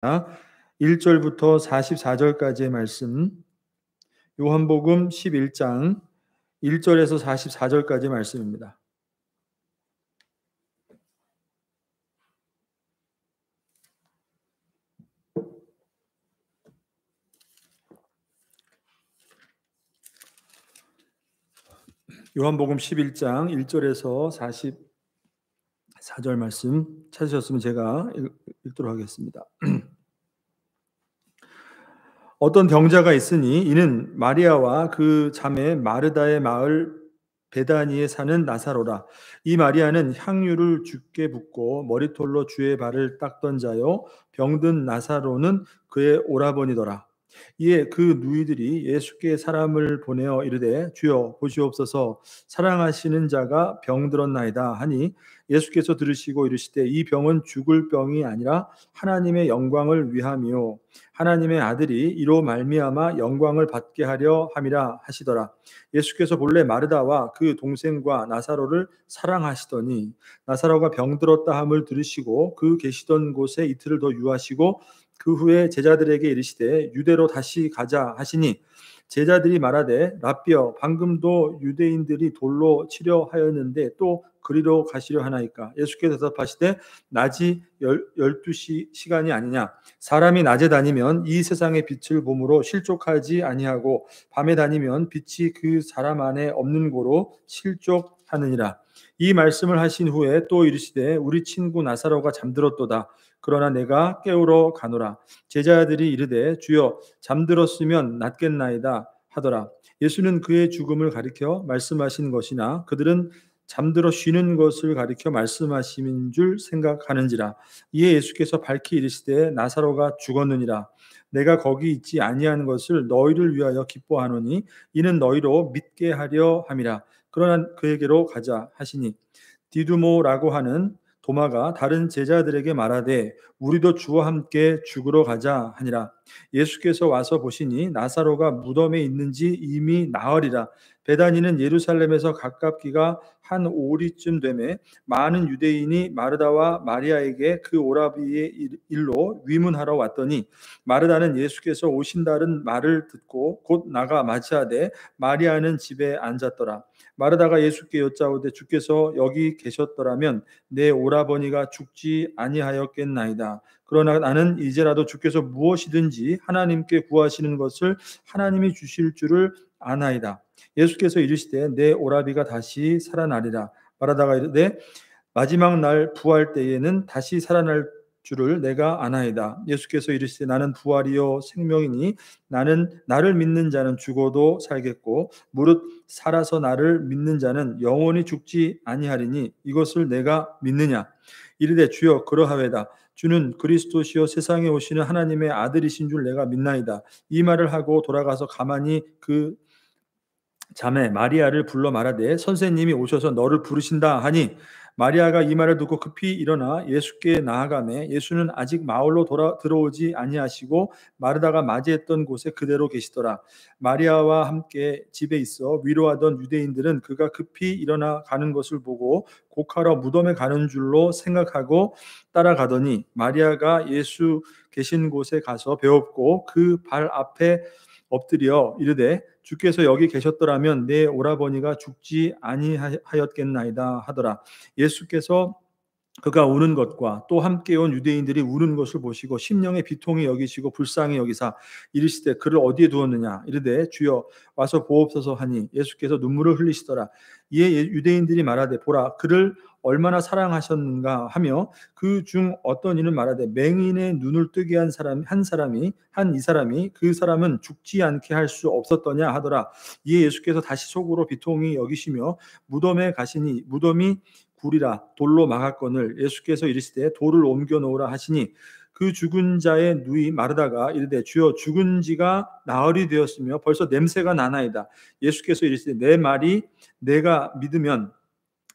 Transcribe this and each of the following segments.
1절부터 44절까지의 말씀, 요한복음 11장 1절에서 44절까지의 말씀입니다. 요한복음 11장 1절에서 44절 말씀 찾으셨으면 제가 읽도록 하겠습니다. 어떤 병자가 있으니 이는 마리아와 그 자매 마르다의 마을 베다니에 사는 나사로라. 이 마리아는 향유를 주께 붓고 머리털로 주의 발을 닦던 자요, 병든 나사로는 그의 오라버니더라. 이에 그 누이들이 예수께 사람을 보내어 이르되 주여 보시옵소서, 사랑하시는 자가 병들었나이다 하니, 예수께서 들으시고 이르시되 이 병은 죽을 병이 아니라 하나님의 영광을 위함이요 하나님의 아들이 이로 말미암아 영광을 받게 하려 함이라 하시더라. 예수께서 본래 마르다와 그 동생과 나사로를 사랑하시더니 나사로가 병들었다 함을 들으시고 그 계시던 곳에 이틀을 더 유하시고 그 후에 제자들에게 이르시되 유대로 다시 가자 하시니, 제자들이 말하되 랍비여, 방금도 유대인들이 돌로 치려 하였는데 또 그리로 가시려 하나이까? 예수께서 대답하시되 낮이 12시간이 아니냐? 사람이 낮에 다니면 이 세상의 빛을 보므로 실족하지 아니하고 밤에 다니면 빛이 그 사람 안에 없는 고로 실족하느니라. 이 말씀을 하신 후에 또 이르시되 우리 친구 나사로가 잠들었도다. 그러나 내가 깨우러 가노라. 제자들이 이르되 주여, 잠들었으면 낫겠나이다 하더라. 예수는 그의 죽음을 가리켜 말씀하신 것이나 그들은 잠들어 쉬는 것을 가리켜 말씀하심인 줄 생각하는지라. 이에 예수께서 밝히 이르시되 나사로가 죽었느니라. 내가 거기 있지 아니한 것을 너희를 위하여 기뻐하노니 이는 너희로 믿게 하려 함이라. 그러나 그에게로 가자 하시니, 디두모라고 하는 도마가 다른 제자들에게 말하되 우리도 주와 함께 죽으러 가자 하니라. 예수께서 와서 보시니 나사로가 무덤에 있는지 이미 나으리라. 베다니는 예루살렘에서 가깝기가 한 오리쯤 되매 많은 유대인이 마르다와 마리아에게 그 오라비의 일로 위문하러 왔더니, 마르다는 예수께서 오신다는 말을 듣고 곧 나가 맞이하되 마리아는 집에 앉았더라. 마르다가 예수께 여짜오되 주께서 여기 계셨더라면 내 오라버니가 죽지 아니하였겠나이다. 그러나 나는 이제라도 주께서 무엇이든지 하나님께 구하시는 것을 하나님이 주실 줄을 아나이다. 예수께서 이르시되 내 오라비가 다시 살아나리라. 마르다가 이르되 마지막 날 부활 때에는 다시 살아날 줄을 내가 아나이다. 예수께서 이르시되 나는 부활이요 생명이니 나를 믿는 자는 죽어도 살겠고 무릇 살아서 나를 믿는 자는 영원히 죽지 아니하리니 이것을 내가 믿느냐? 이르되 주여 그러하외다. 주는 그리스도시요 세상에 오시는 하나님의 아들이신 줄 내가 믿나이다. 이 말을 하고 돌아가서 가만히 그 자매 마리아를 불러 말하되 선생님이 오셔서 너를 부르신다 하니, 마리아가 이 말을 듣고 급히 일어나 예수께 나아가매 예수는 아직 마을로 들어오지 아니하시고 마르다가 맞이했던 곳에 그대로 계시더라. 마리아와 함께 집에 있어 위로하던 유대인들은 그가 급히 일어나 가는 것을 보고 곡하러 무덤에 가는 줄로 생각하고 따라가더니, 마리아가 예수 계신 곳에 가서 배웠고 그 발 앞에 엎드려 이르되 주께서 여기 계셨더라면 내 오라버니가 죽지 아니하였겠나이다 하더라. 예수께서 그가 우는 것과 또 함께 온 유대인들이 우는 것을 보시고 심령의 비통이 여기시고 불쌍히 여기사 이르시되 그를 어디에 두었느냐? 이르되 주여 와서 보옵소서 하니 예수께서 눈물을 흘리시더라. 이에 유대인들이 말하되 보라, 그를 얼마나 사랑하셨는가 하며 그 중 어떤 이는 말하되 맹인의 눈을 뜨게 한 이 사람이 그 사람은 죽지 않게 할 수 없었더냐 하더라. 이에 예수께서 다시 속으로 비통히 여기시며 무덤에 가시니 무덤이 굴이라 돌로 막았거늘 예수께서 이르시되 돌을 옮겨 놓으라 하시니, 그 죽은 자의 누이 마르다가 이르되 주여 죽은 지가 나흘이 되었으며 벌써 냄새가 나나이다. 예수께서 이르시되 내 말이 내가 믿으면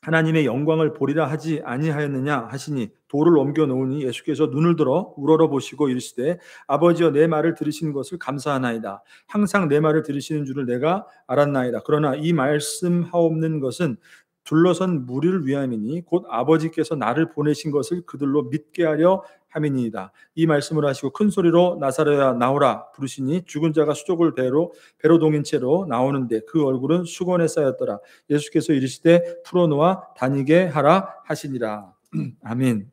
하나님의 영광을 보리라 하지 아니하였느냐 하시니, 돌을 옮겨 놓으니 예수께서 눈을 들어 우러러 보시고 이르시되 아버지여 내 말을 들으신 것을 감사하나이다. 항상 내 말을 들으시는 줄을 내가 알았나이다. 그러나 이 말씀하옵는 것은 둘러선 무리를 위함이니 곧 아버지께서 나를 보내신 것을 그들로 믿게 하려 함이니이다. 이 말씀을 하시고 큰 소리로 나사로야 나오라 부르시니 죽은 자가 수족을 배로 동인 채로 나오는데 그 얼굴은 수건에 쌓였더라. 예수께서 이르시되 풀어놓아 다니게 하라 하시니라. 아멘.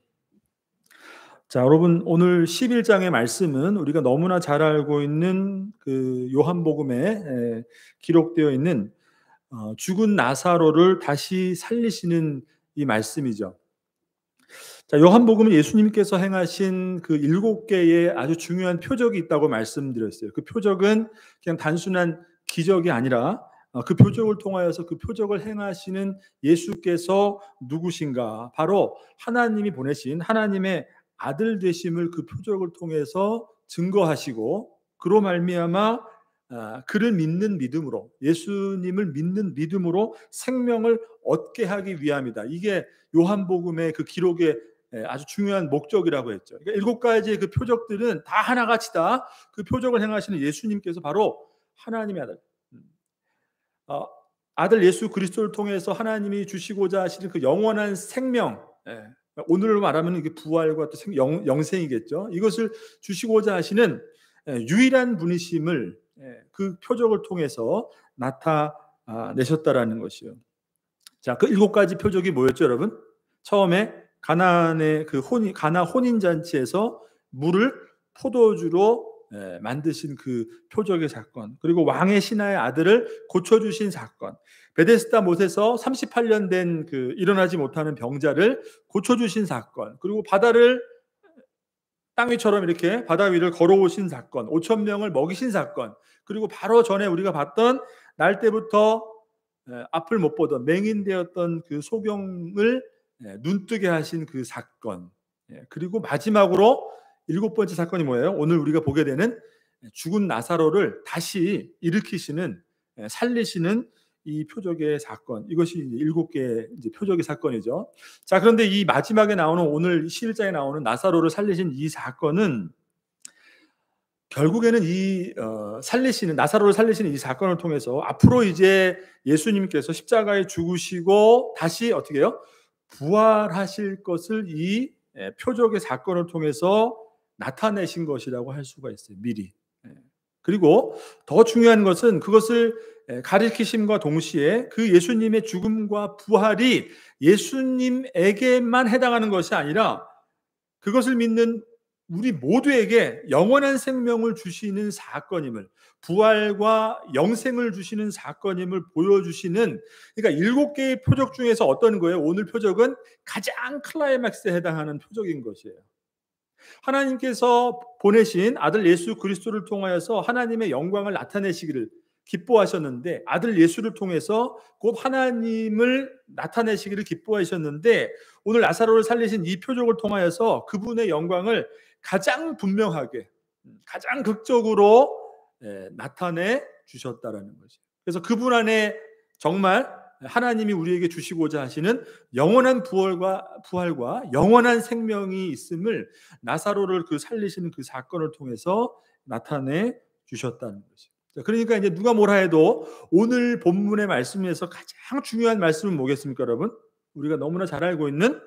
자, 여러분 오늘 11장의 말씀은 우리가 너무나 잘 알고 있는 그 요한복음에 기록되어 있는 죽은 나사로를 다시 살리시는 이 말씀이죠. 자, 요한복음은 예수님께서 행하신 그 7개의 아주 중요한 표적이 있다고 말씀드렸어요. 그 표적은 그냥 단순한 기적이 아니라 그 표적을 통하여서 그 표적을 행하시는 예수께서 누구신가? 바로 하나님이 보내신 하나님의 아들 되심을 그 표적을 통해서 증거하시고 그로 말미암아 그를 믿는 믿음으로 예수님을 믿는 믿음으로 생명을 얻게 하기 위함이다. 이게 요한복음의 그 기록의 아주 중요한 목적이라고 했죠. 그러니까 7가지의 그 표적들은 다 하나같이다. 그 표적을 행하시는 예수님께서 바로 하나님의 아들 예수 그리스도를 통해서 하나님이 주시고자 하시는 그 영원한 생명, 오늘로 말하면 이게 부활과 또 영생이겠죠. 이것을 주시고자 하시는 유일한 분이심을 그 표적을 통해서 나타내셨다라는 것이요. 자, 그 7가지 표적이 뭐였죠, 여러분? 처음에 가나안의 가나 혼인 잔치에서 물을 포도주로 만드신 그 표적의 사건, 그리고 왕의 신하의 아들을 고쳐주신 사건, 베데스다 못에서 38년 된 그 일어나지 못하는 병자를 고쳐주신 사건, 그리고 바다를 땅 위처럼 이렇게 바다 위를 걸어오신 사건, 5천 명을 먹이신 사건, 그리고 바로 전에 우리가 봤던 날 때부터 앞을 못 보던 맹인되었던 그 소경을 눈뜨게 하신 그 사건, 그리고 마지막으로 7번째 사건이 뭐예요? 오늘 우리가 보게 되는 죽은 나사로를 다시 일으키시는, 살리시는 이 표적의 사건, 이것이 7개의 표적의 사건이죠. 자, 그런데 이 마지막에 나오는 오늘 11장에 나오는 나사로를 살리신 이 사건은 결국에는 이 나사로를 살리시는 이 사건을 통해서 앞으로 이제 예수님께서 십자가에 죽으시고 다시 어떻게 해요? 부활하실 것을 이 표적의 사건을 통해서 나타내신 것이라고 할 수가 있어요. 미리. 그리고 더 중요한 것은 그것을 가리키심과 동시에 그 예수님의 죽음과 부활이 예수님에게만 해당하는 것이 아니라 그것을 믿는 우리 모두에게 영원한 생명을 주시는 사건임을, 부활과 영생을 주시는 사건임을 보여주시는, 그러니까 7개의 표적 중에서 어떤 거예요? 오늘 표적은 가장 클라이맥스에 해당하는 표적인 것이에요. 하나님께서 보내신 아들 예수 그리스도를 통하여서 하나님의 영광을 나타내시기를 기뻐하셨는데, 아들 예수를 통해서 곧 하나님을 나타내시기를 기뻐하셨는데, 오늘 나사로를 살리신 이 표적을 통하여서 그분의 영광을 가장 분명하게, 가장 극적으로 나타내 주셨다라는 거죠. 그래서 그분 안에 정말 하나님이 우리에게 주시고자 하시는 영원한 부활과 영원한 생명이 있음을 나사로를 그 살리시는 그 사건을 통해서 나타내 주셨다는 거죠. 그러니까 이제 누가 뭐라 해도 오늘 본문의 말씀에서 가장 중요한 말씀은 뭐겠습니까, 여러분? 우리가 너무나 잘 알고 있는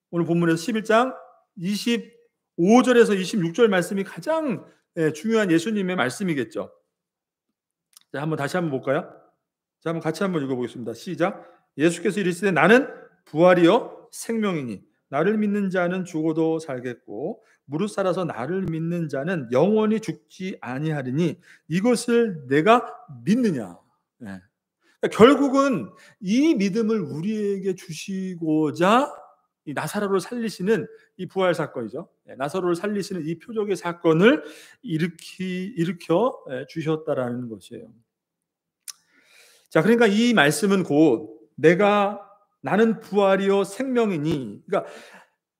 오늘 본문에서 11장 25절에서 26절 말씀이 가장 중요한 예수님의 말씀이겠죠. 자, 다시 한번 볼까요? 자, 한번 같이 한번 읽어보겠습니다. 시작. 예수께서 이르시되 나는 부활이요 생명이니 나를 믿는 자는 죽어도 살겠고 무릇 살아서 나를 믿는 자는 영원히 죽지 아니하리니 이것을 내가 믿느냐. 네. 결국은 이 믿음을 우리에게 주시고자 이 나사로를 살리시는 이 부활 사건이죠. 나사로를 살리시는 이 표적의 사건을 일으켜 주셨다라는 것이에요. 자, 그러니까 이 말씀은 곧 나는 부활이요 생명이니, 그러니까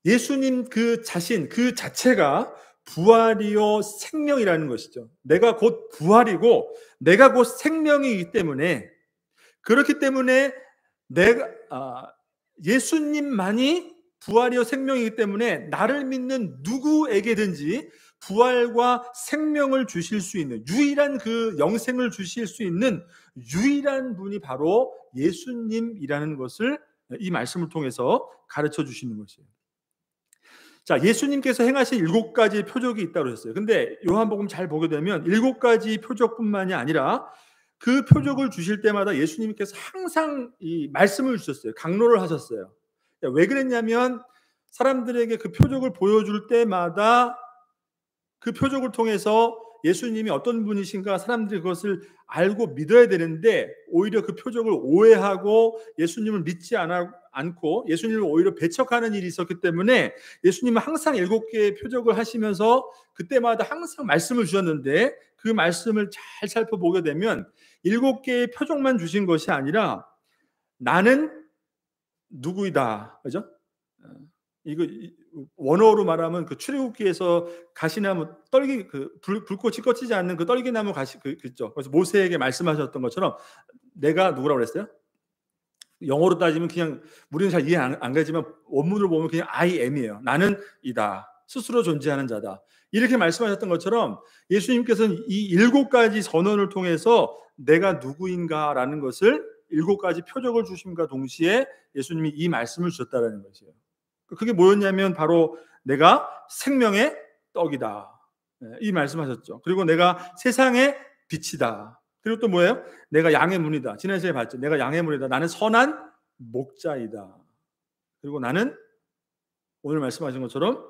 예수님 그 자신 그 자체가 부활이요 생명이라는 것이죠. 내가 곧 부활이고 내가 곧 생명이기 때문에, 그렇기 때문에 예수님만이 부활이요 생명이기 때문에 나를 믿는 누구에게든지 부활과 생명을 주실 수 있는 유일한, 그 영생을 주실 수 있는 유일한 분이 바로 예수님이라는 것을 이 말씀을 통해서 가르쳐 주시는 것이에요. 자, 예수님께서 행하신 7가지 표적이 있다고 그랬어요. 근데 요한복음 잘 보게 되면 7가지 표적뿐만이 아니라 그 표적을 주실 때마다 예수님께서 항상 이 말씀을 주셨어요. 강론을 하셨어요. 왜 그랬냐면 사람들에게 그 표적을 보여줄 때마다 그 표적을 통해서 예수님이 어떤 분이신가 사람들이 그것을 알고 믿어야 되는데 오히려 그 표적을 오해하고 예수님을 믿지 않고 예수님을 오히려 배척하는 일이 있었기 때문에 예수님은 항상 7개의 표적을 하시면서 그때마다 항상 말씀을 주셨는데 그 말씀을 잘 살펴보게 되면 7개의 표적만 주신 것이 아니라 나는 누구이다. 그죠? 이거 원어로 말하면 그 출애굽기에서 가시나무 떨기 그 불꽃이 꺼지지 않는 그 떨기나무 가시 그죠. 그래서 모세에게 말씀하셨던 것처럼 내가 누구라고 그랬어요? 영어로 따지면 그냥 우리는 잘 이해 안 가지만 원문으로 보면 그냥 I am이에요. 나는 이다. 스스로 존재하는 자다. 이렇게 말씀하셨던 것처럼 예수님께서는 이 7가지 선언을 통해서 내가 누구인가라는 것을 7가지 표적을 주심과 동시에 예수님이 이 말씀을 주셨다라는 것이에요. 그게 뭐였냐면 바로 내가 생명의 떡이다. 이 말씀하셨죠. 그리고 내가 세상의 빛이다. 그리고 또 뭐예요? 내가 양의 문이다. 지난 시간에 봤죠. 내가 양의 문이다. 나는 선한 목자이다. 그리고 나는 오늘 말씀하신 것처럼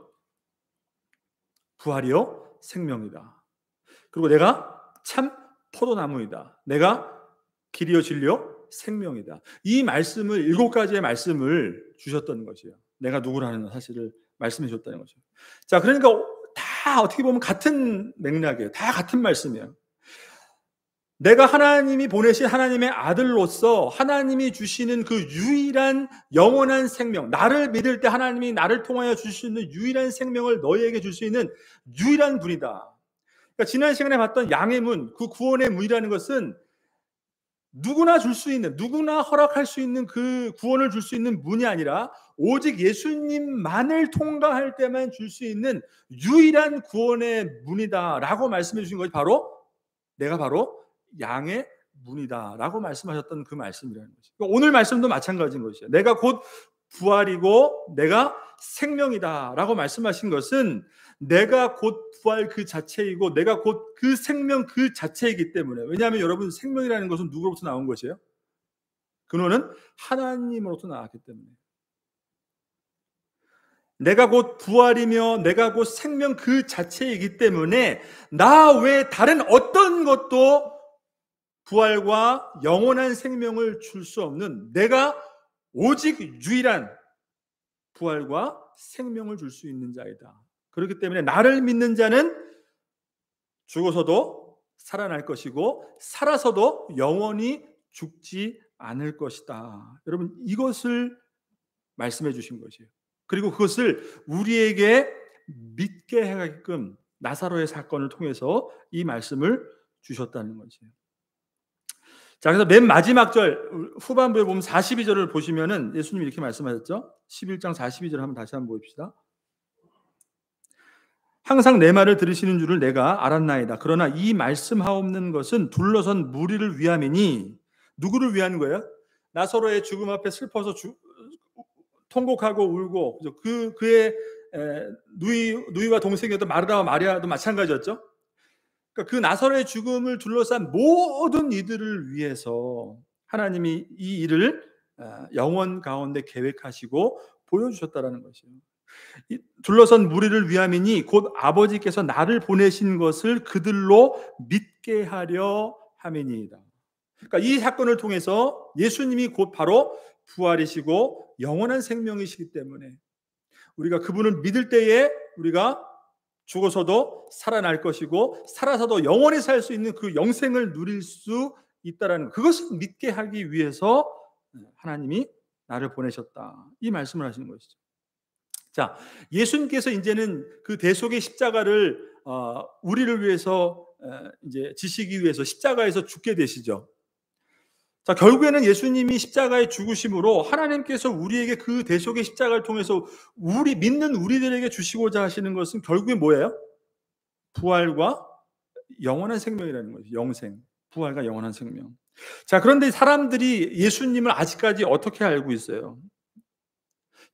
부활이요 생명이다. 그리고 내가 참 포도나무이다. 내가 길이요 진리요 생명이다. 이 말씀을 7가지의 말씀을 주셨던 것이에요. 내가 누구라는 사실을 말씀해 줬다는 거죠. 자, 그러니까 다 어떻게 보면 같은 맥락이에요. 다 같은 말씀이에요. 내가 하나님이 보내신 하나님의 아들로서 하나님이 주시는 그 유일한 영원한 생명, 나를 믿을 때 하나님이 나를 통하여 주실 수 있는 유일한 생명을 너희에게 줄 수 있는 유일한 분이다. 그러니까 지난 시간에 봤던 양의 문, 그 구원의 문이라는 것은 누구나 줄 수 있는, 누구나 허락할 수 있는 그 구원을 줄 수 있는 문이 아니라 오직 예수님만을 통과할 때만 줄 수 있는 유일한 구원의 문이다라고 말씀해 주신 것이 바로 내가 바로 양의 문이다라고 말씀하셨던 그 말씀이라는 거죠. 그러니까 오늘 말씀도 마찬가지인 것이에요. 내가 곧 부활이고 내가 생명이다라고 말씀하신 것은 내가 곧 부활 그 자체이고 내가 곧 그 생명 그 자체이기 때문에, 왜냐하면 여러분 생명이라는 것은 누구로부터 나온 것이에요? 근원은 하나님으로부터 나왔기 때문에 내가 곧 부활이며 내가 곧 생명 그 자체이기 때문에 나 외에 다른 어떤 것도 부활과 영원한 생명을 줄 수 없는 내가 오직 유일한 부활과 생명을 줄 수 있는 자이다. 그렇기 때문에 나를 믿는 자는 죽어서도 살아날 것이고 살아서도 영원히 죽지 않을 것이다. 여러분 이것을 말씀해 주신 것이에요. 그리고 그것을 우리에게 믿게 하게끔 나사로의 사건을 통해서 이 말씀을 주셨다는 것이에요. 자, 그래서 맨 마지막 절 후반부에 보면 42절을 보시면은 예수님이 이렇게 말씀하셨죠. 11장 42절 한번 다시 한번 봅시다. 항상 내 말을 들으시는 줄을 내가 알았나이다. 그러나 이 말씀하옵는 것은 둘러선 무리를 위함이니. 누구를 위한 거예요? 나사로의 죽음 앞에 슬퍼서 통곡하고 울고 그의 누이와 동생이었던 마르다와 마리아도 마찬가지였죠. 그러니까 그 나사로의 죽음을 둘러싼 모든 이들을 위해서 하나님이 이 일을 영원 가운데 계획하시고 보여주셨다라는 것이에요. 둘러선 무리를 위함이니 곧 아버지께서 나를 보내신 것을 그들로 믿게 하려 함이니이다. 그러니까 이 사건을 통해서 예수님이 곧 바로 부활이시고 영원한 생명이시기 때문에 우리가 그분을 믿을 때에 우리가 죽어서도 살아날 것이고 살아서도 영원히 살 수 있는 그 영생을 누릴 수 있다라는 그것을 믿게 하기 위해서 하나님이 나를 보내셨다. 이 말씀을 하시는 것이죠. 자, 예수님께서 이제는 그 대속의 십자가를 우리를 위해서 이제 지시기 위해서 십자가에서 죽게 되시죠. 자, 결국에는 예수님이 십자가에 죽으심으로 하나님께서 우리에게 그 대속의 십자가를 통해서 우리 믿는 우리들에게 주시고자 하시는 것은 결국에 뭐예요? 부활과 영원한 생명이라는 거죠. 영생, 부활과 영원한 생명. 자, 그런데 사람들이 예수님을 아직까지 어떻게 알고 있어요?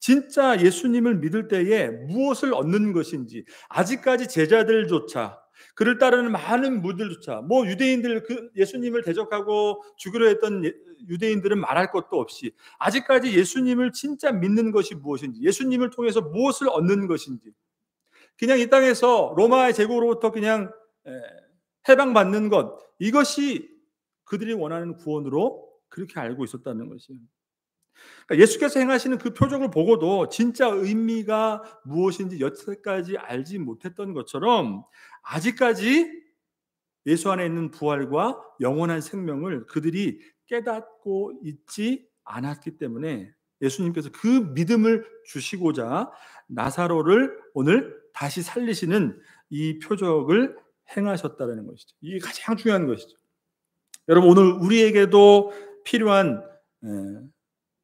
진짜 예수님을 믿을 때에 무엇을 얻는 것인지, 아직까지 제자들조차, 그를 따르는 많은 무들조차, 뭐 유대인들, 그 예수님을 대적하고 죽이려 했던 유대인들은 말할 것도 없이 아직까지 예수님을 진짜 믿는 것이 무엇인지, 예수님을 통해서 무엇을 얻는 것인지, 그냥 이 땅에서 로마의 제국으로부터 그냥 해방받는 것, 이것이 그들이 원하는 구원으로 그렇게 알고 있었다는 것이에요. 그러니까 예수께서 행하시는 그 표적을 보고도 진짜 의미가 무엇인지 여태까지 알지 못했던 것처럼, 아직까지 예수 안에 있는 부활과 영원한 생명을 그들이 깨닫고 있지 않았기 때문에 예수님께서 그 믿음을 주시고자 나사로를 오늘 다시 살리시는 이 표적을 행하셨다는 것이죠. 이게 가장 중요한 것이죠. 여러분, 오늘 우리에게도 필요한,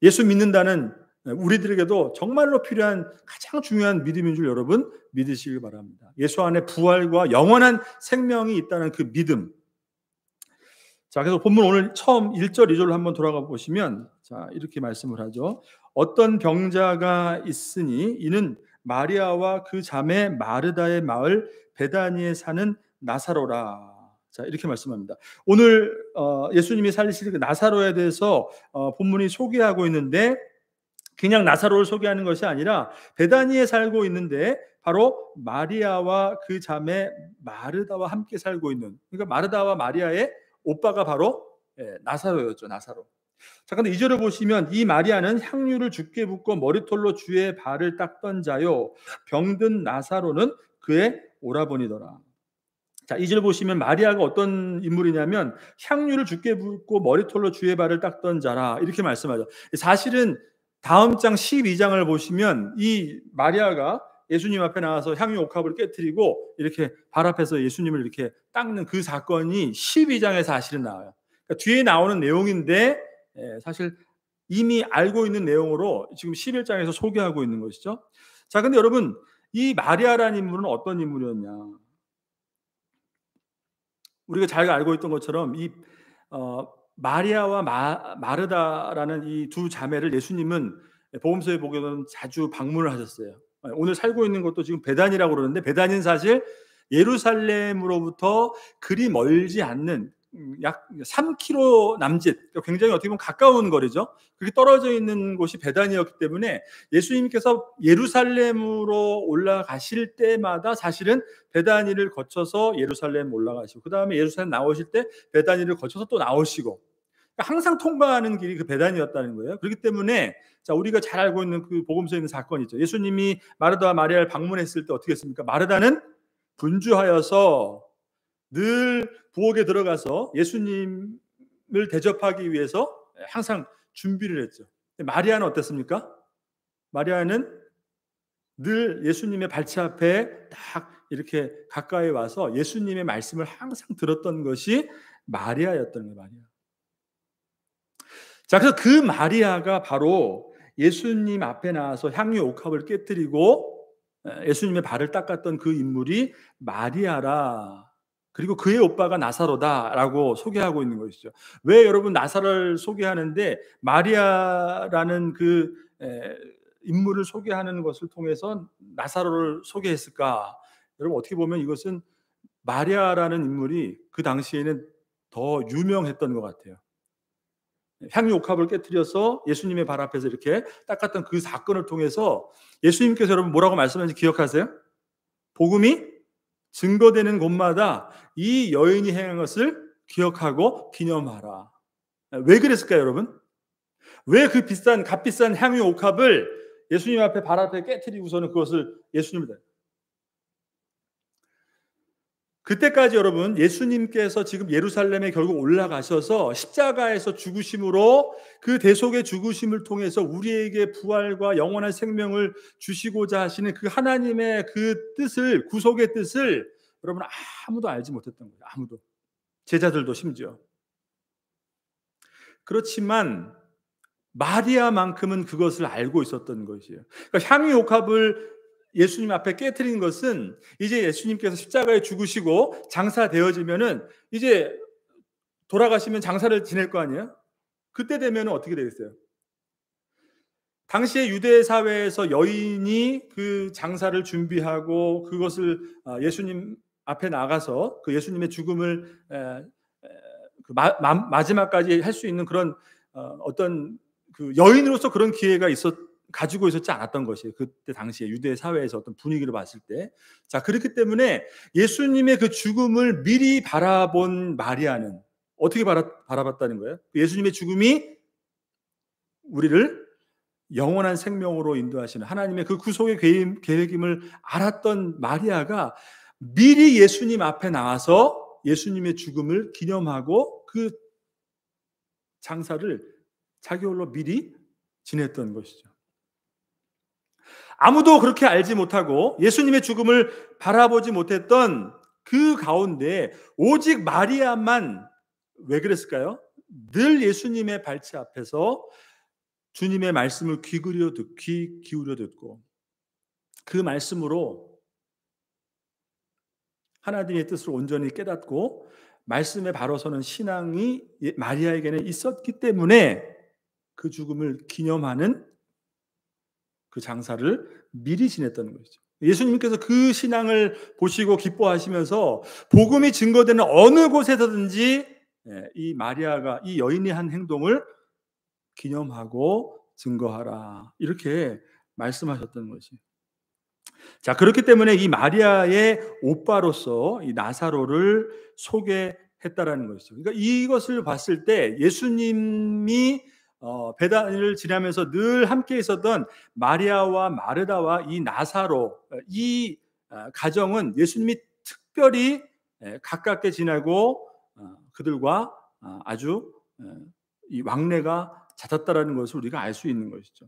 예수 믿는다는 우리들에게도 정말로 필요한 가장 중요한 믿음인 줄 여러분 믿으시길 바랍니다. 예수 안에 부활과 영원한 생명이 있다는 그 믿음. 자, 그래서 본문 오늘 처음 1절, 2절로 한번 돌아가 보시면, 자, 이렇게 말씀을 하죠. 어떤 병자가 있으니 이는 마리아와 그 자매 마르다의 마을 베다니에 사는 나사로라. 자, 이렇게 말씀합니다. 오늘 예수님이 살리실 그 나사로에 대해서 본문이 소개하고 있는데, 그냥 나사로를 소개하는 것이 아니라 베다니에 살고 있는데 바로 마리아와 그 자매 마르다와 함께 살고 있는, 그러니까 마르다와 마리아의 오빠가 바로 나사로였죠. 나사로. 자, 근데 2절을 보시면 이 마리아는 향유를 주께 붓고 머리털로 주의 발을 닦던 자요, 병든 나사로는 그의 오라버니더라. 자, 2절 보시면 마리아가 어떤 인물이냐면 향유를 주께 붓고 머리털로 주의 발을 닦던 자라, 이렇게 말씀하죠. 사실은 다음 장 12장을 보시면 이 마리아가 예수님 앞에 나와서 향유 옥합을 깨뜨리고 이렇게 발 앞에서 예수님을 이렇게 닦는 그 사건이 12장에 사실은 나와요. 그러니까 뒤에 나오는 내용인데 사실 이미 알고 있는 내용으로 지금 11장에서 소개하고 있는 것이죠. 자, 근데 여러분, 이 마리아라는 인물은 어떤 인물이었냐? 우리가 잘 알고 있던 것처럼 이 마리아와 마르다라는 이 두 자매를 예수님은 복음서에 보면 자주 방문을 하셨어요. 오늘 살고 있는 것도 지금 베단이라고 그러는데, 베단은 사실 예루살렘으로부터 그리 멀지 않는 약 3km 남짓, 굉장히 어떻게 보면 가까운 거리죠. 그렇게 떨어져 있는 곳이 베단이었기 때문에 예수님께서 예루살렘으로 올라가실 때마다 사실은 베다니를 거쳐서 예루살렘 올라가시고, 그 다음에 예루살렘 나오실 때 베다니를 거쳐서 또 나오시고, 그러니까 항상 통과하는 길이 그 베다니였다는 거예요. 그렇기 때문에 자, 우리가 잘 알고 있는 그 복음서에 있는 사건이죠. 예수님이 마르다와 마리아를 방문했을 때 어떻게 했습니까? 마르다는 분주하여서 늘 부엌에 들어가서 예수님을 대접하기 위해서 항상 준비를 했죠. 마리아는 어땠습니까? 마리아는 늘 예수님의 발치 앞에 딱 이렇게 가까이 와서 예수님의 말씀을 항상 들었던 것이 마리아였던 거예요. 마리아. 자, 그래서 그 마리아가 바로 예수님 앞에 나와서 향유 옥합을 깨뜨리고 예수님의 발을 닦았던 그 인물이 마리아라. 그리고 그의 오빠가 나사로다라고 소개하고 있는 것이죠. 왜 여러분 나사로를 소개하는데 마리아라는 그 인물을 소개하는 것을 통해서 나사로를 소개했을까? 여러분, 어떻게 보면 이것은 마리아라는 인물이 그 당시에는 더 유명했던 것 같아요. 향유 옥합을 깨뜨려서 예수님의 발 앞에서 이렇게 닦았던 그 사건을 통해서 예수님께서 여러분 뭐라고 말씀하는지 기억하세요? 복음이 증거되는 곳마다 이 여인이 행한 것을 기억하고 기념하라. 왜 그랬을까요, 여러분? 왜 그 값비싼 향유 옥합을 예수님 앞에 발 앞에 깨뜨리고서는 그것을 예수님을, 그때까지 여러분 예수님께서 지금 예루살렘에 결국 올라가셔서 십자가에서 죽으심으로 그 대속의 죽으심을 통해서 우리에게 부활과 영원한 생명을 주시고자 하시는 그 하나님의 그 뜻을, 구속의 뜻을 여러분 아무도 알지 못했던 거예요. 아무도. 제자들도 심지어. 그렇지만 마리아만큼은 그것을 알고 있었던 것이에요. 그러니까 향유 옥합을 예수님 앞에 깨트린 것은 이제 예수님께서 십자가에 죽으시고 장사되어지면은 이제 돌아가시면 장사를 지낼 거 아니에요? 그때 되면 어떻게 되겠어요? 당시의 유대 사회에서 여인이 그 장사를 준비하고 그것을 예수님 앞에 나가서 그 예수님의 죽음을 마지막까지 할 수 있는 그런 어떤 그 여인으로서 그런 기회가 가지고 있었지 않았던 것이에요. 그때 당시에 유대 사회에서 어떤 분위기를 봤을 때. 자, 그렇기 때문에 예수님의 그 죽음을 미리 바라본 마리아는 어떻게 바라봤다는 거예요? 예수님의 죽음이 우리를 영원한 생명으로 인도하시는 하나님의 그 구속의 계획임을 알았던 마리아가 미리 예수님 앞에 나와서 예수님의 죽음을 기념하고 그 장사를 자기 홀로 미리 지냈던 것이죠. 아무도 그렇게 알지 못하고 예수님의 죽음을 바라보지 못했던 그 가운데 오직 마리아만 왜 그랬을까요? 늘 예수님의 발치 앞에서 주님의 말씀을 귀 기울여 듣고 그 말씀으로 하나님의 뜻을 온전히 깨닫고 말씀에 바로 서는 신앙이 마리아에게는 있었기 때문에 그 죽음을 기념하는 그 장사를 미리 지냈다는 것이죠. 예수님께서 그 신앙을 보시고 기뻐하시면서 복음이 증거되는 어느 곳에서든지 이 마리아가 이 여인이 한 행동을 기념하고 증거하라 이렇게 말씀하셨던 것이. 자, 그렇기 때문에 이 마리아의 오빠로서 이 나사로를 소개했다라는 것이죠. 그러니까 이것을 봤을 때 예수님이 베다니를 지나면서 늘 함께 있었던 마리아와 마르다와 이 나사로 이 가정은 예수님이 특별히 가깝게 지내고 그들과 아주 이 왕래가 잦았다라는 것을 우리가 알 수 있는 것이죠.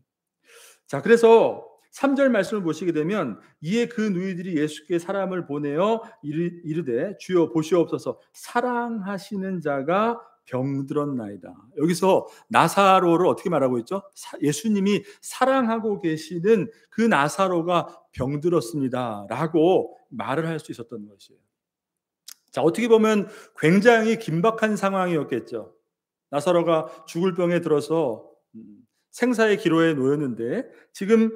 자, 그래서 3절 말씀을 보시게 되면 이에 그 누이들이 예수께 사람을 보내어 이르되 주여 보시옵소서 사랑하시는 자가 병들었나이다. 여기서 나사로를 어떻게 말하고 있죠? 예수님이 사랑하고 계시는 그 나사로가 병들었습니다 라고 말을 할 수 있었던 것이에요. 자, 어떻게 보면 굉장히 긴박한 상황이었겠죠. 나사로가 죽을 병에 들어서 생사의 기로에 놓였는데 지금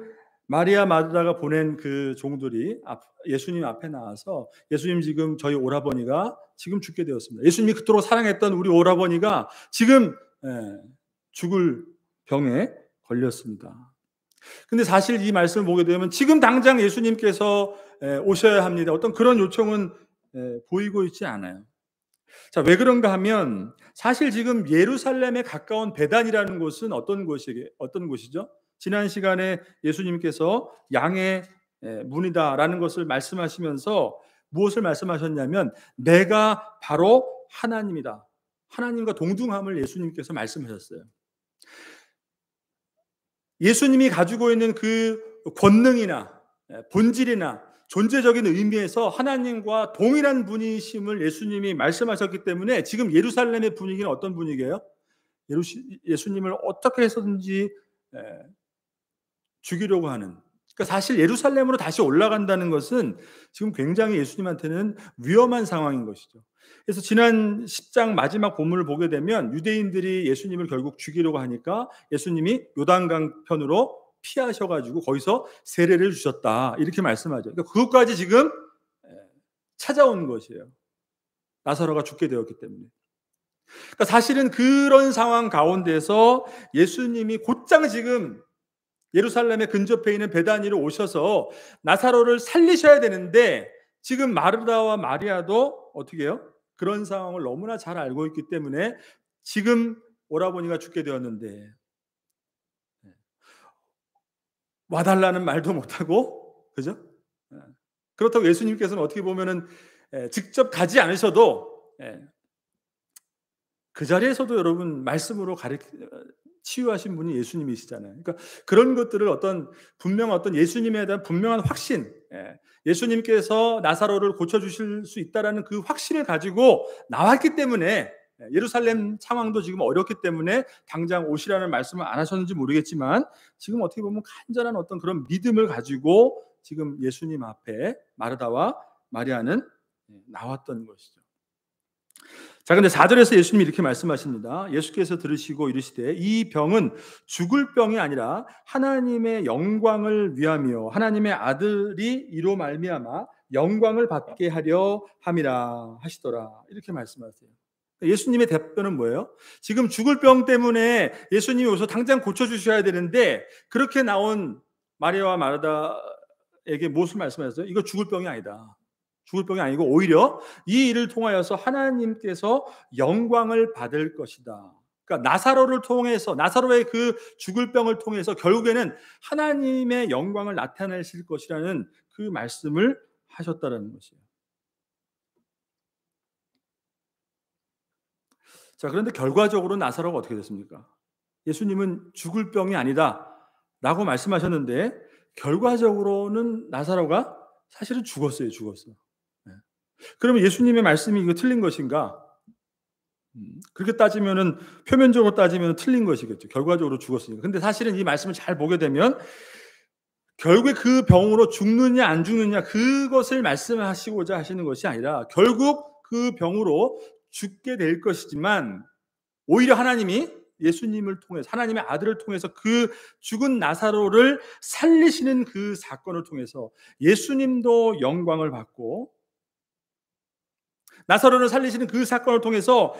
마리아 마르다가 보낸 그 종들이 예수님 앞에 나와서 예수님 지금 저희 오라버니가 지금 죽게 되었습니다. 예수님이 그토록 사랑했던 우리 오라버니가 지금 죽을 병에 걸렸습니다. 근데 사실 이 말씀을 보게 되면 지금 당장 예수님께서 오셔야 합니다. 어떤 그런 요청은 보이고 있지 않아요. 자, 왜 그런가 하면 사실 지금 예루살렘에 가까운 베단이라는 곳은 어떤 곳이죠? 지난 시간에 예수님께서 양의 문이다라는 것을 말씀하시면서 무엇을 말씀하셨냐면 내가 바로 하나님이다. 하나님과 동등함을 예수님께서 말씀하셨어요. 예수님이 가지고 있는 그 권능이나 본질이나 존재적인 의미에서 하나님과 동일한 분이심을 예수님이 말씀하셨기 때문에 지금 예루살렘의 분위기는 어떤 분위기예요? 예수님을 어떻게 해서든지 죽이려고 하는. 그러니까 사실 예루살렘으로 다시 올라간다는 것은 지금 굉장히 예수님한테는 위험한 상황인 것이죠. 그래서 지난 10장 마지막 본문을 보게 되면 유대인들이 예수님을 결국 죽이려고 하니까 예수님이 요단강 편으로 피하셔가지고 거기서 세례를 주셨다 이렇게 말씀하죠. 그러니까 그것까지 지금 찾아온 것이에요. 나사로가 죽게 되었기 때문에. 그러니까 사실은 그런 상황 가운데서 예수님이 곧장 지금 예루살렘에 근접해 있는 베다니로 오셔서 나사로를 살리셔야 되는데 지금 마르다와 마리아도 어떻게 해요? 그런 상황을 너무나 잘 알고 있기 때문에 지금 오라버니가 죽게 되었는데 와달라는 말도 못하고, 그죠? 그렇다고 예수님께서는 어떻게 보면은 직접 가지 않으셔도 그 자리에서도 여러분 말씀으로 치유하신 분이 예수님이시잖아요. 그러니까 그런 것들을 어떤 예수님에 대한 분명한 확신, 예수님께서 나사로를 고쳐주실 수 있다라는 그 확신을 가지고 나왔기 때문에 예루살렘 상황도 지금 어렵기 때문에 당장 오시라는 말씀을 안 하셨는지 모르겠지만 지금 어떻게 보면 간절한 어떤 그런 믿음을 가지고 지금 예수님 앞에 마르다와 마리아는 나왔던 것이죠. 자, 근데 4절에서 예수님이 이렇게 말씀하십니다. 예수께서 들으시고 이르시되 이 병은 죽을 병이 아니라 하나님의 영광을 위하며 하나님의 아들이 이로 말미암아 영광을 받게 하려 함이라 하시더라. 이렇게 말씀하세요. 예수님의 답변은 뭐예요? 지금 죽을 병 때문에 예수님이 오셔서 당장 고쳐주셔야 되는데 그렇게 나온 마리아와 마르다에게 무엇을 말씀하셨어요? 이거 죽을 병이 아니다. 죽을 병이 아니고 오히려 이 일을 통하여서 하나님께서 영광을 받을 것이다. 그러니까 나사로를 통해서, 나사로의 그 죽을 병을 통해서 결국에는 하나님의 영광을 나타내실 것이라는 그 말씀을 하셨다는 것이에요. 자, 그런데 결과적으로 나사로가 어떻게 됐습니까? 예수님은 죽을 병이 아니다 라고 말씀하셨는데 결과적으로는 나사로가 사실은 죽었어요. 네. 그러면 예수님의 말씀이 이거 틀린 것인가? 그렇게 따지면은, 표면적으로 따지면 틀린 것이겠죠. 결과적으로 죽었으니까. 근데 사실은 이 말씀을 잘 보게 되면 결국에 그 병으로 죽느냐 안 죽느냐 그것을 말씀하시고자 하시는 것이 아니라 결국 그 병으로 죽게 될 것이지만 오히려 하나님이 예수님을 통해서, 하나님의 아들을 통해서 그 죽은 나사로를 살리시는 그 사건을 통해서 예수님도 영광을 받고 나사로를 살리시는 그 사건을 통해서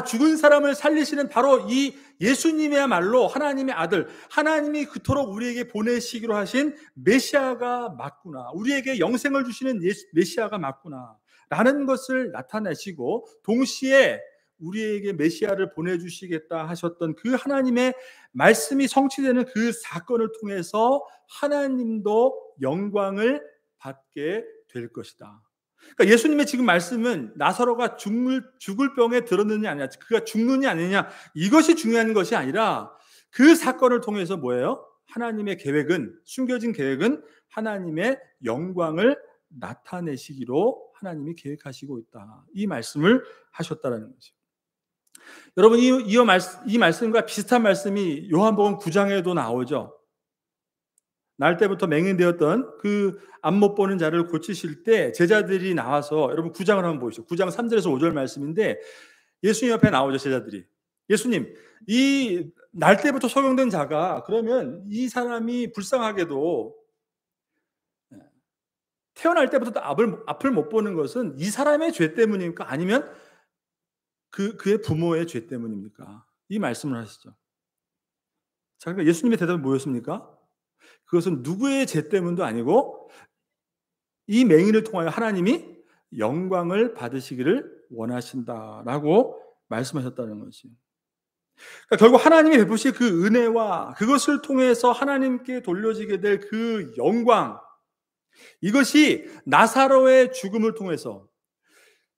죽은 사람을 살리시는 바로 이 예수님이야말로 하나님의 아들, 하나님이 그토록 우리에게 보내시기로 하신 메시아가 맞구나, 우리에게 영생을 주시는 메시아가 맞구나 라는 것을 나타내시고 동시에 우리에게 메시아를 보내주시겠다 하셨던 그 하나님의 말씀이 성취되는 그 사건을 통해서 하나님도 영광을 받게 될 것이다. 그러니까 예수님의 지금 말씀은 나사로가 죽을 병에 들었느냐 아니냐, 그가 죽느냐 아니냐 이것이 중요한 것이 아니라 그 사건을 통해서 뭐예요? 하나님의 계획은, 숨겨진 계획은 하나님의 영광을 나타내시기로 하나님이 계획하시고 있다. 이 말씀을 하셨다는 거죠. 여러분, 이 말씀과 비슷한 말씀이 요한복음 9장에도 나오죠. 날 때부터 맹인되었던 그 앞 못 보는 자를 고치실 때 제자들이 나와서, 여러분 9장을 한번 보시죠. 9장 3절에서 5절 말씀인데 예수님 옆에 나오죠. 제자들이. 예수님, 이 날 때부터 소경된 자가, 그러면 이 사람이 불쌍하게도 태어날 때부터 앞을 못 보는 것은 이 사람의 죄 때문입니까? 아니면 그의 부모의 죄 때문입니까? 이 말씀을 하시죠. 자, 그러니까 예수님의 대답이 뭐였습니까? 그것은 누구의 죄 때문도 아니고 이 맹인을 통하여 하나님이 영광을 받으시기를 원하신다라고 말씀하셨다는 것이에요. 그러니까 결국 하나님이 베푸신 그 은혜와 그것을 통해서 하나님께 돌려지게 될 그 영광, 이것이 나사로의 죽음을 통해서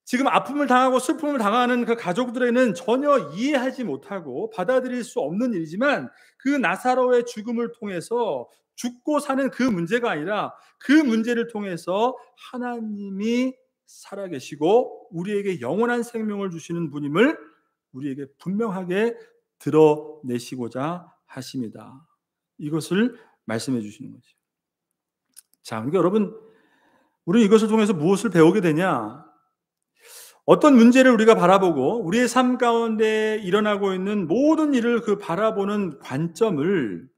지금 아픔을 당하고 슬픔을 당하는 그 가족들에는 전혀 이해하지 못하고 받아들일 수 없는 일이지만 그 나사로의 죽음을 통해서 죽고 사는 그 문제가 아니라 그 문제를 통해서 하나님이 살아계시고 우리에게 영원한 생명을 주시는 분임을 우리에게 분명하게 드러내시고자 하십니다. 이것을 말씀해 주시는 거죠. 자, 그러니까 여러분, 우리는 이것을 통해서 무엇을 배우게 되냐? 어떤 문제를 우리가 바라보고 우리의 삶 가운데 일어나고 있는 모든 일을 그 바라보는 관점을,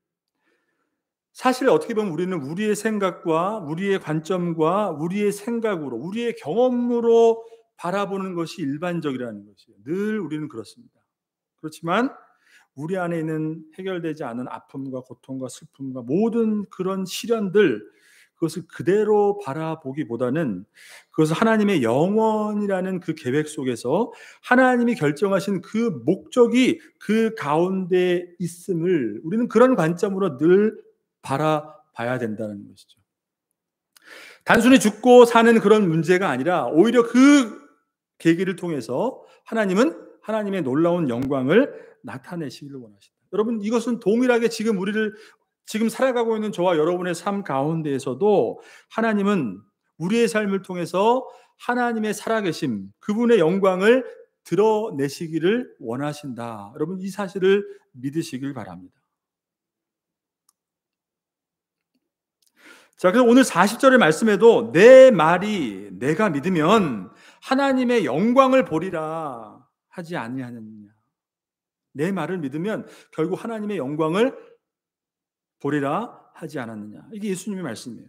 사실 어떻게 보면 우리는 우리의 생각과 우리의 관점과 우리의 생각으로, 우리의 경험으로 바라보는 것이 일반적이라는 것이에요. 늘 우리는 그렇습니다. 그렇지만 우리 안에 있는 해결되지 않은 아픔과 고통과 슬픔과 모든 그런 시련들, 그것을 그대로 바라보기보다는 그것을 하나님의 영원이라는 그 계획 속에서 하나님이 결정하신 그 목적이 그 가운데 있음을 우리는 그런 관점으로 늘 바라봐야 된다는 것이죠. 단순히 죽고 사는 그런 문제가 아니라 오히려 그 계기를 통해서 하나님은 하나님의 놀라운 영광을 나타내시기를 원하신다. 여러분, 이것은 동일하게 지금 살아가고 있는 저와 여러분의 삶 가운데에서도 하나님은 우리의 삶을 통해서 하나님의 살아계심, 그분의 영광을 드러내시기를 원하신다. 여러분, 이 사실을 믿으시길 바랍니다. 자, 그래서 오늘 40절의 말씀에도 내 말이 내가 믿으면 하나님의 영광을 보리라 하지 아니하느냐. 내 말을 믿으면 결국 하나님의 영광을 보리라 하지 않았느냐. 이게 예수님의 말씀이에요.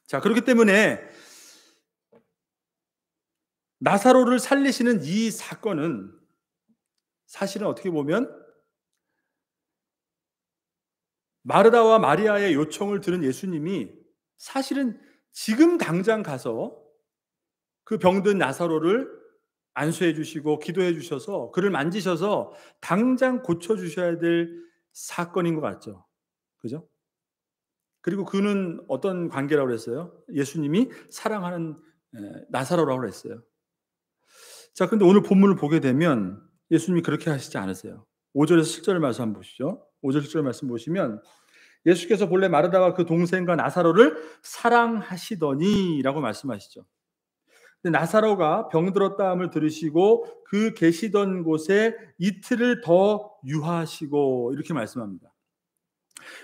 자, 그렇기 때문에 나사로를 살리시는 이 사건은 사실은 어떻게 보면 마르다와 마리아의 요청을 들은 예수님이 사실은 지금 당장 가서 그 병든 나사로를 안수해 주시고 기도해 주셔서 그를 만지셔서 당장 고쳐 주셔야 될 사건인 것 같죠. 그죠? 그리고 그는 어떤 관계라고 그랬어요? 예수님이 사랑하는 나사로라고 그랬어요. 자, 근데 오늘 본문을 보게 되면 예수님이 그렇게 하시지 않으세요. 5절에서 7절 말씀 한번 보시죠. 5절 7절 말씀 보시면 예수께서 본래 마르다와 그 동생과 나사로를 사랑하시더니라고 말씀하시죠. 근데 나사로가 병들었다함을 들으시고 그 계시던 곳에 이틀을 더 유하시고 이렇게 말씀합니다.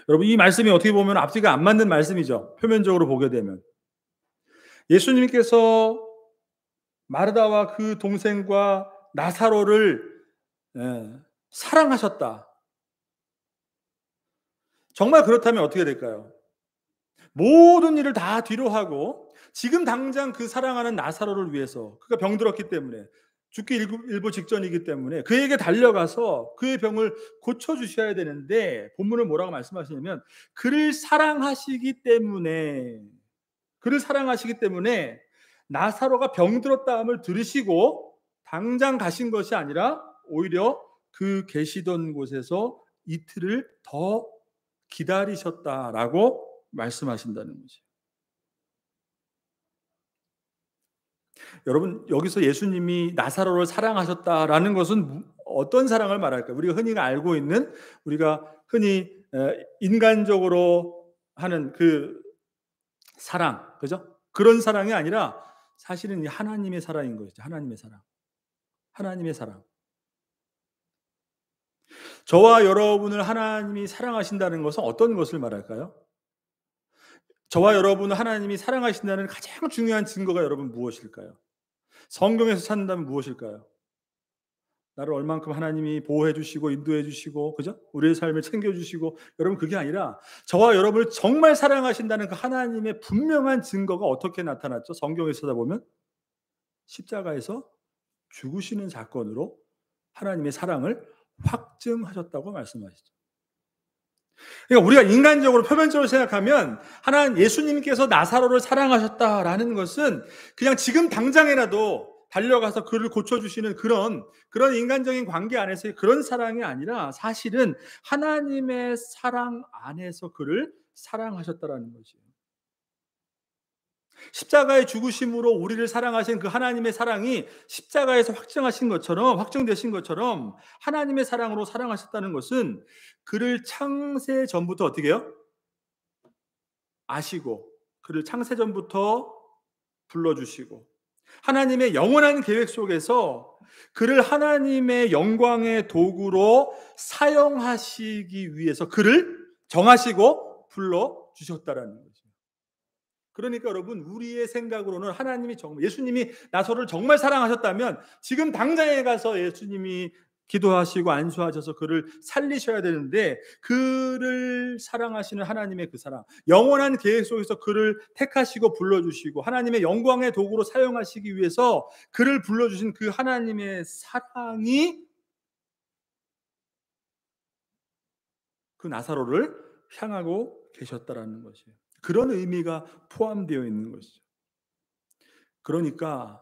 여러분, 이 말씀이 어떻게 보면 앞뒤가 안 맞는 말씀이죠. 표면적으로 보게 되면 예수님께서 마르다와 그 동생과 나사로를 사랑하셨다. 정말 그렇다면 어떻게 될까요? 모든 일을 다 뒤로 하고 지금 당장 그 사랑하는 나사로를 위해서, 그가 병들었기 때문에, 죽기 일부 직전이기 때문에 그에게 달려가서 그의 병을 고쳐주셔야 되는데, 본문은 뭐라고 말씀하시냐면 그를 사랑하시기 때문에 나사로가 병들었다함을 들으시고 당장 가신 것이 아니라 오히려 그 계시던 곳에서 이틀을 더 기다리셨다라고 말씀하신다는 거죠. 여러분, 여기서 예수님이 나사로를 사랑하셨다라는 것은 어떤 사랑을 말할까요? 우리가 흔히 알고 있는, 우리가 흔히 인간적으로 하는 그 사랑, 그죠? 그런 사랑이 아니라 사실은 하나님의 사랑인 것이죠. 하나님의 사랑. 하나님의 사랑. 저와 여러분을 하나님이 사랑하신다는 것은 어떤 것을 말할까요? 저와 여러분을 하나님이 사랑하신다는 가장 중요한 증거가 여러분 무엇일까요? 성경에서 찾는다면 무엇일까요? 나를 얼만큼 하나님이 보호해 주시고 인도해 주시고, 그죠? 우리의 삶을 챙겨 주시고, 여러분, 그게 아니라 저와 여러분을 정말 사랑하신다는 그 하나님의 분명한 증거가 어떻게 나타났죠? 성경에서 찾아보면 십자가에서 죽으시는 사건으로 하나님의 사랑을 확증하셨다고 말씀하시죠. 그러니까 우리가 인간적으로 표면적으로 생각하면 하나님, 예수님께서 나사로를 사랑하셨다라는 것은 그냥 지금 당장이라도 달려가서 그를 고쳐주시는 그런 인간적인 관계 안에서의 그런 사랑이 아니라 사실은 하나님의 사랑 안에서 그를 사랑하셨다라는 것이에요. 십자가의 죽으심으로 우리를 사랑하신 그 하나님의 사랑이 십자가에서 확정되신 것처럼 하나님의 사랑으로 사랑하셨다는 것은 그를 창세 전부터 어떻게 해요? 아시고, 그를 창세 전부터 불러주시고, 하나님의 영원한 계획 속에서 그를 하나님의 영광의 도구로 사용하시기 위해서 그를 정하시고 불러주셨다라는 거죠. 그러니까 여러분, 우리의 생각으로는 하나님이 예수님이 나사로를 정말 사랑하셨다면 지금 당장에 가서 예수님이 기도하시고 안수하셔서 그를 살리셔야 되는데, 그를 사랑하시는 하나님의 그 사랑, 영원한 계획 속에서 그를 택하시고 불러주시고 하나님의 영광의 도구로 사용하시기 위해서 그를 불러주신 그 하나님의 사랑이 그 나사로를 향하고 계셨다라는 것이에요. 그런 의미가 포함되어 있는 것이죠. 그러니까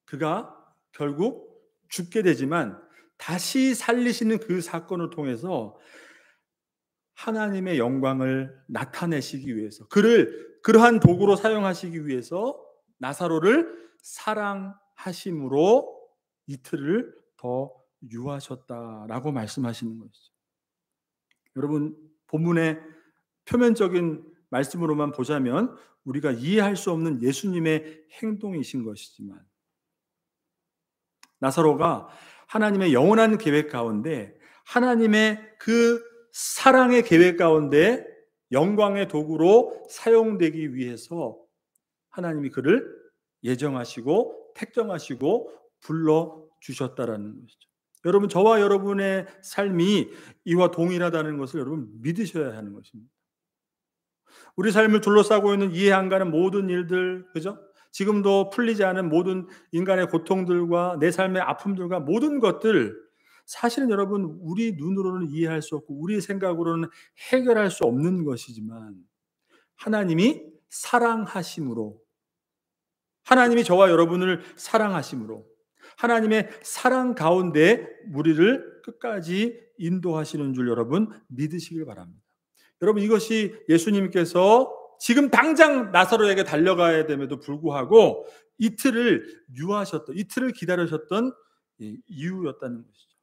그가 결국 죽게 되지만 다시 살리시는 그 사건을 통해서 하나님의 영광을 나타내시기 위해서, 그를 그러한 도구로 사용하시기 위해서 나사로를 사랑하심으로 이틀을 더 유하셨다라고 말씀하시는 것이죠. 여러분, 본문의 표면적인 말씀으로만 보자면 우리가 이해할 수 없는 예수님의 행동이신 것이지만, 나사로가 하나님의 영원한 계획 가운데, 하나님의 그 사랑의 계획 가운데 영광의 도구로 사용되기 위해서 하나님이 그를 예정하시고 택정하시고 불러주셨다라는 것이죠. 여러분, 저와 여러분의 삶이 이와 동일하다는 것을 여러분 믿으셔야 하는 것입니다. 우리 삶을 둘러싸고 있는 이해 안 가는 모든 일들, 그죠? 지금도 풀리지 않은 모든 인간의 고통들과 내 삶의 아픔들과 모든 것들, 사실은 여러분 우리 눈으로는 이해할 수 없고 우리 생각으로는 해결할 수 없는 것이지만 하나님이 사랑하심으로, 하나님이 저와 여러분을 사랑하심으로, 하나님의 사랑 가운데 우리를 끝까지 인도하시는 줄 여러분 믿으시길 바랍니다. 여러분, 이것이 예수님께서 지금 당장 나사로에게 달려가야 됨에도 불구하고 이틀을 기다리셨던 이유였다는 것이죠.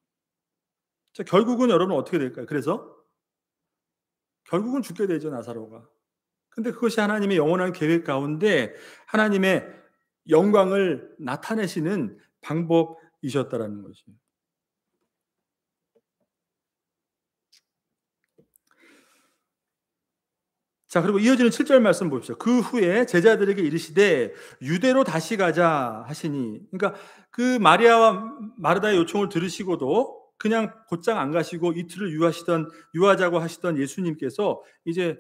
자, 결국은 여러분 어떻게 될까요? 그래서 결국은 죽게 되죠, 나사로가. 근데 그것이 하나님의 영원한 계획 가운데 하나님의 영광을 나타내시는 방법이셨다라는 것이죠. 자, 그리고 이어지는 7절 말씀 보십시오. 그 후에 제자들에게 이르시되 유대로 다시 가자 하시니, 그러니까 그 마리아와 마르다의 요청을 들으시고도 그냥 곧장 안 가시고 이틀을 유하자고 하시던 예수님께서 이제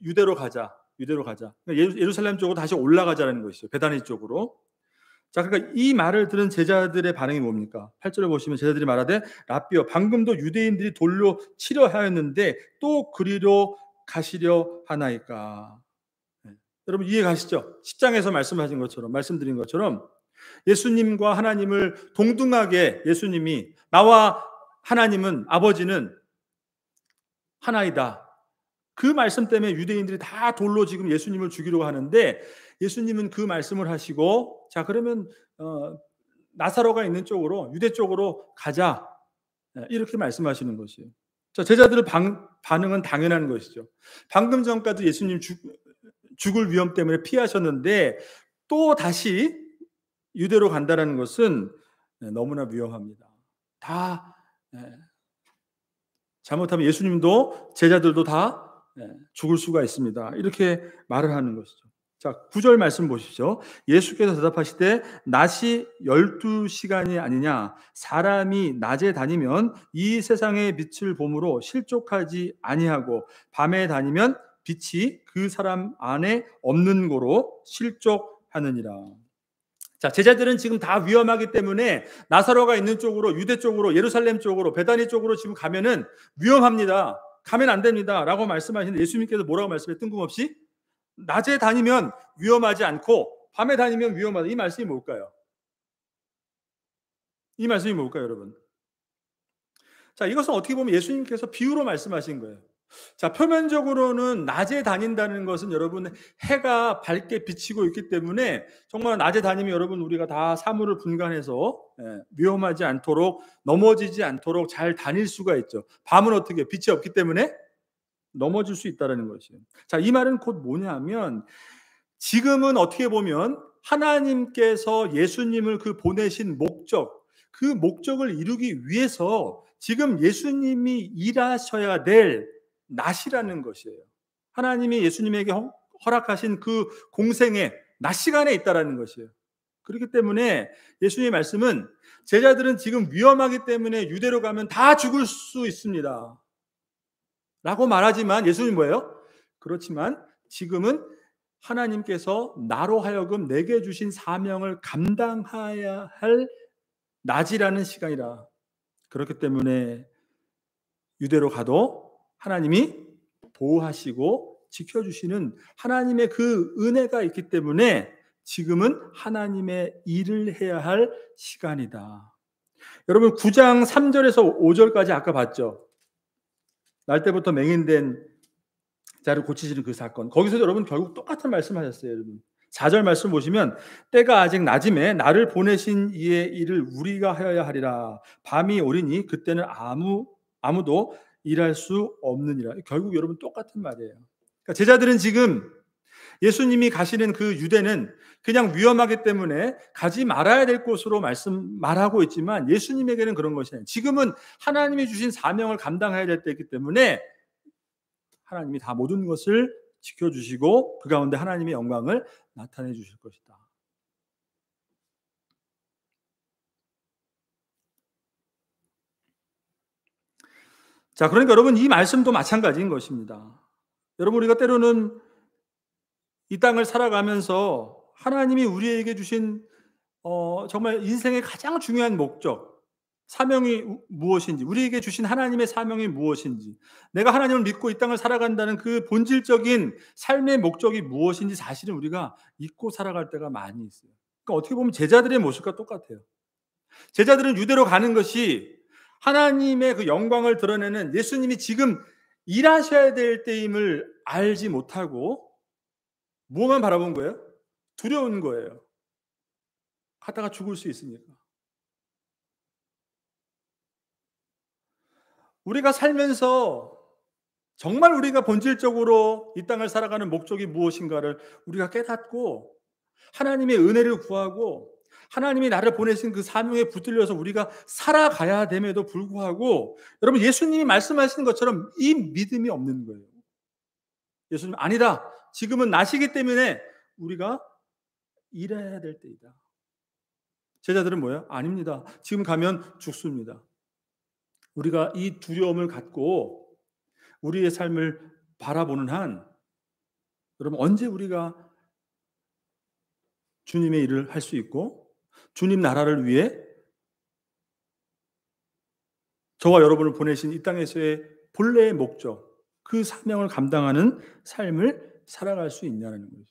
유대로 가자. 그러니까 예루살렘 쪽으로 다시 올라가자라는 것이죠. 베다니 쪽으로. 자, 그러니까 이 말을 들은 제자들의 반응이 뭡니까? 8절을 보시면 제자들이 말하되 라삐여, 방금도 유대인들이 돌로 치려 하였는데 또 그리로 가시려 하나이까. 네. 여러분 이해 가시죠? 10장에서 말씀드린 것처럼 예수님과 하나님을 동등하게, 예수님이 나와 하나님은, 아버지는 하나이다, 그 말씀 때문에 유대인들이 다 돌로 지금 예수님을 죽이려고 하는데 예수님은 그 말씀을 하시고, 자 그러면 나사로가 있는 쪽으로, 유대 쪽으로 가자, 이렇게 말씀하시는 것이에요. 자, 제자들의 반응은 당연한 것이죠. 방금 전까지 예수님 죽을 위험 때문에 피하셨는데 또 다시 유대로 간다는 것은 너무나 위험합니다. 다 잘못하면 예수님도 제자들도 다 죽을 수가 있습니다. 이렇게 말을 하는 것이죠. 자, 9절 말씀 보십시오. 예수께서 대답하시되 낮이 12시간이 아니냐, 사람이 낮에 다니면 이 세상의 빛을 보므로 실족하지 아니하고 밤에 다니면 빛이 그 사람 안에 없는 고로 실족하느니라. 자, 제자들은 지금 다 위험하기 때문에 나사로가 있는 쪽으로, 유대 쪽으로, 예루살렘 쪽으로, 베다니 쪽으로 지금 가면은 위험합니다. 가면 안 됩니다. 라고 말씀하시는데 예수님께서 뭐라고 말씀해? 뜬금없이 낮에 다니면 위험하지 않고 밤에 다니면 위험하다. 이 말씀이 뭘까요? 여러분? 자, 이것은 어떻게 보면 예수님께서 비유로 말씀하신 거예요. 자, 표면적으로는 낮에 다닌다는 것은 여러분 해가 밝게 비치고 있기 때문에 정말 낮에 다니면 여러분 우리가 다 사물을 분간해서 위험하지 않도록, 넘어지지 않도록 잘 다닐 수가 있죠. 밤은 어떻게, 빛이 없기 때문에 넘어질 수 있다는 것이에요. 자, 이 말은 곧 뭐냐면 지금은 어떻게 보면 하나님께서 예수님을 보내신 그 목적을 이루기 위해서 지금 예수님이 일하셔야 될 낮이라는 것이에요. 하나님이 예수님에게 허락하신 그 공생의 낮 시간에 있다라는 것이에요. 그렇기 때문에 예수님의 말씀은 제자들은 지금 위험하기 때문에 유대로 가면 다 죽을 수 있습니다 라고 말하지만, 예수님 뭐예요? 그렇지만 지금은 하나님께서 나로 하여금 내게 주신 사명을 감당해야 할 낮이라는 시간이라. 그렇기 때문에 유대로 가도 하나님이 보호하시고 지켜주시는 하나님의 그 은혜가 있기 때문에 지금은 하나님의 일을 해야 할 시간이다. 여러분 9장 3절에서 5절까지 아까 봤죠? 날 때부터 맹인된 자를 고치시는 그 사건. 거기서 여러분 결국 똑같은 말씀하셨어요. 여러분 4절 말씀 보시면 때가 아직 낮음에 나를 보내신 이의 일을 우리가 하여야 하리라. 밤이 오리니 그때는 아무도 일할 수 없느니라. 결국 여러분 똑같은 말이에요. 그러니까 제자들은 지금 예수님이 가시는 그 유대는 그냥 위험하기 때문에 가지 말아야 될 곳으로 말하고 있지만 예수님에게는 그런 것이 아니에요. 지금은 하나님이 주신 사명을 감당해야 될 때이기 때문에 하나님이 다 모든 것을 지켜주시고 그 가운데 하나님의 영광을 나타내 주실 것이다. 자, 그러니까 여러분 이 말씀도 마찬가지인 것입니다. 여러분 우리가 때로는 이 땅을 살아가면서 하나님이 우리에게 주신 정말 인생의 가장 중요한 목적, 사명이 무엇인지, 우리에게 주신 하나님의 사명이 무엇인지, 내가 하나님을 믿고 이 땅을 살아간다는 그 본질적인 삶의 목적이 무엇인지 사실은 우리가 잊고 살아갈 때가 많이 있어요. 그러니까 어떻게 보면 제자들의 모습과 똑같아요. 제자들은 유대로 가는 것이 하나님의 그 영광을 드러내는 예수님이 지금 일하셔야 될 때임을 알지 못하고 무엇만 바라본 거예요? 두려운 거예요. 하다가 죽을 수 있으니까. 우리가 살면서 정말 우리가 본질적으로 이 땅을 살아가는 목적이 무엇인가를 우리가 깨닫고 하나님의 은혜를 구하고 하나님이 나를 보내신 그 사명에 붙들려서 우리가 살아가야 됨에도 불구하고 여러분 예수님이 말씀하시는 것처럼 이 믿음이 없는 거예요. 예수님 아니다. 지금은 나시기 때문에 우리가 일해야 될 때이다. 제자들은 뭐예요? 아닙니다. 지금 가면 죽습니다. 우리가 이 두려움을 갖고 우리의 삶을 바라보는 한 여러분 언제 우리가 주님의 일을 할 수 있고 주님 나라를 위해 저와 여러분을 보내신 이 땅에서의 본래의 목적, 그 사명을 감당하는 삶을 살아갈 수 있냐는 거죠.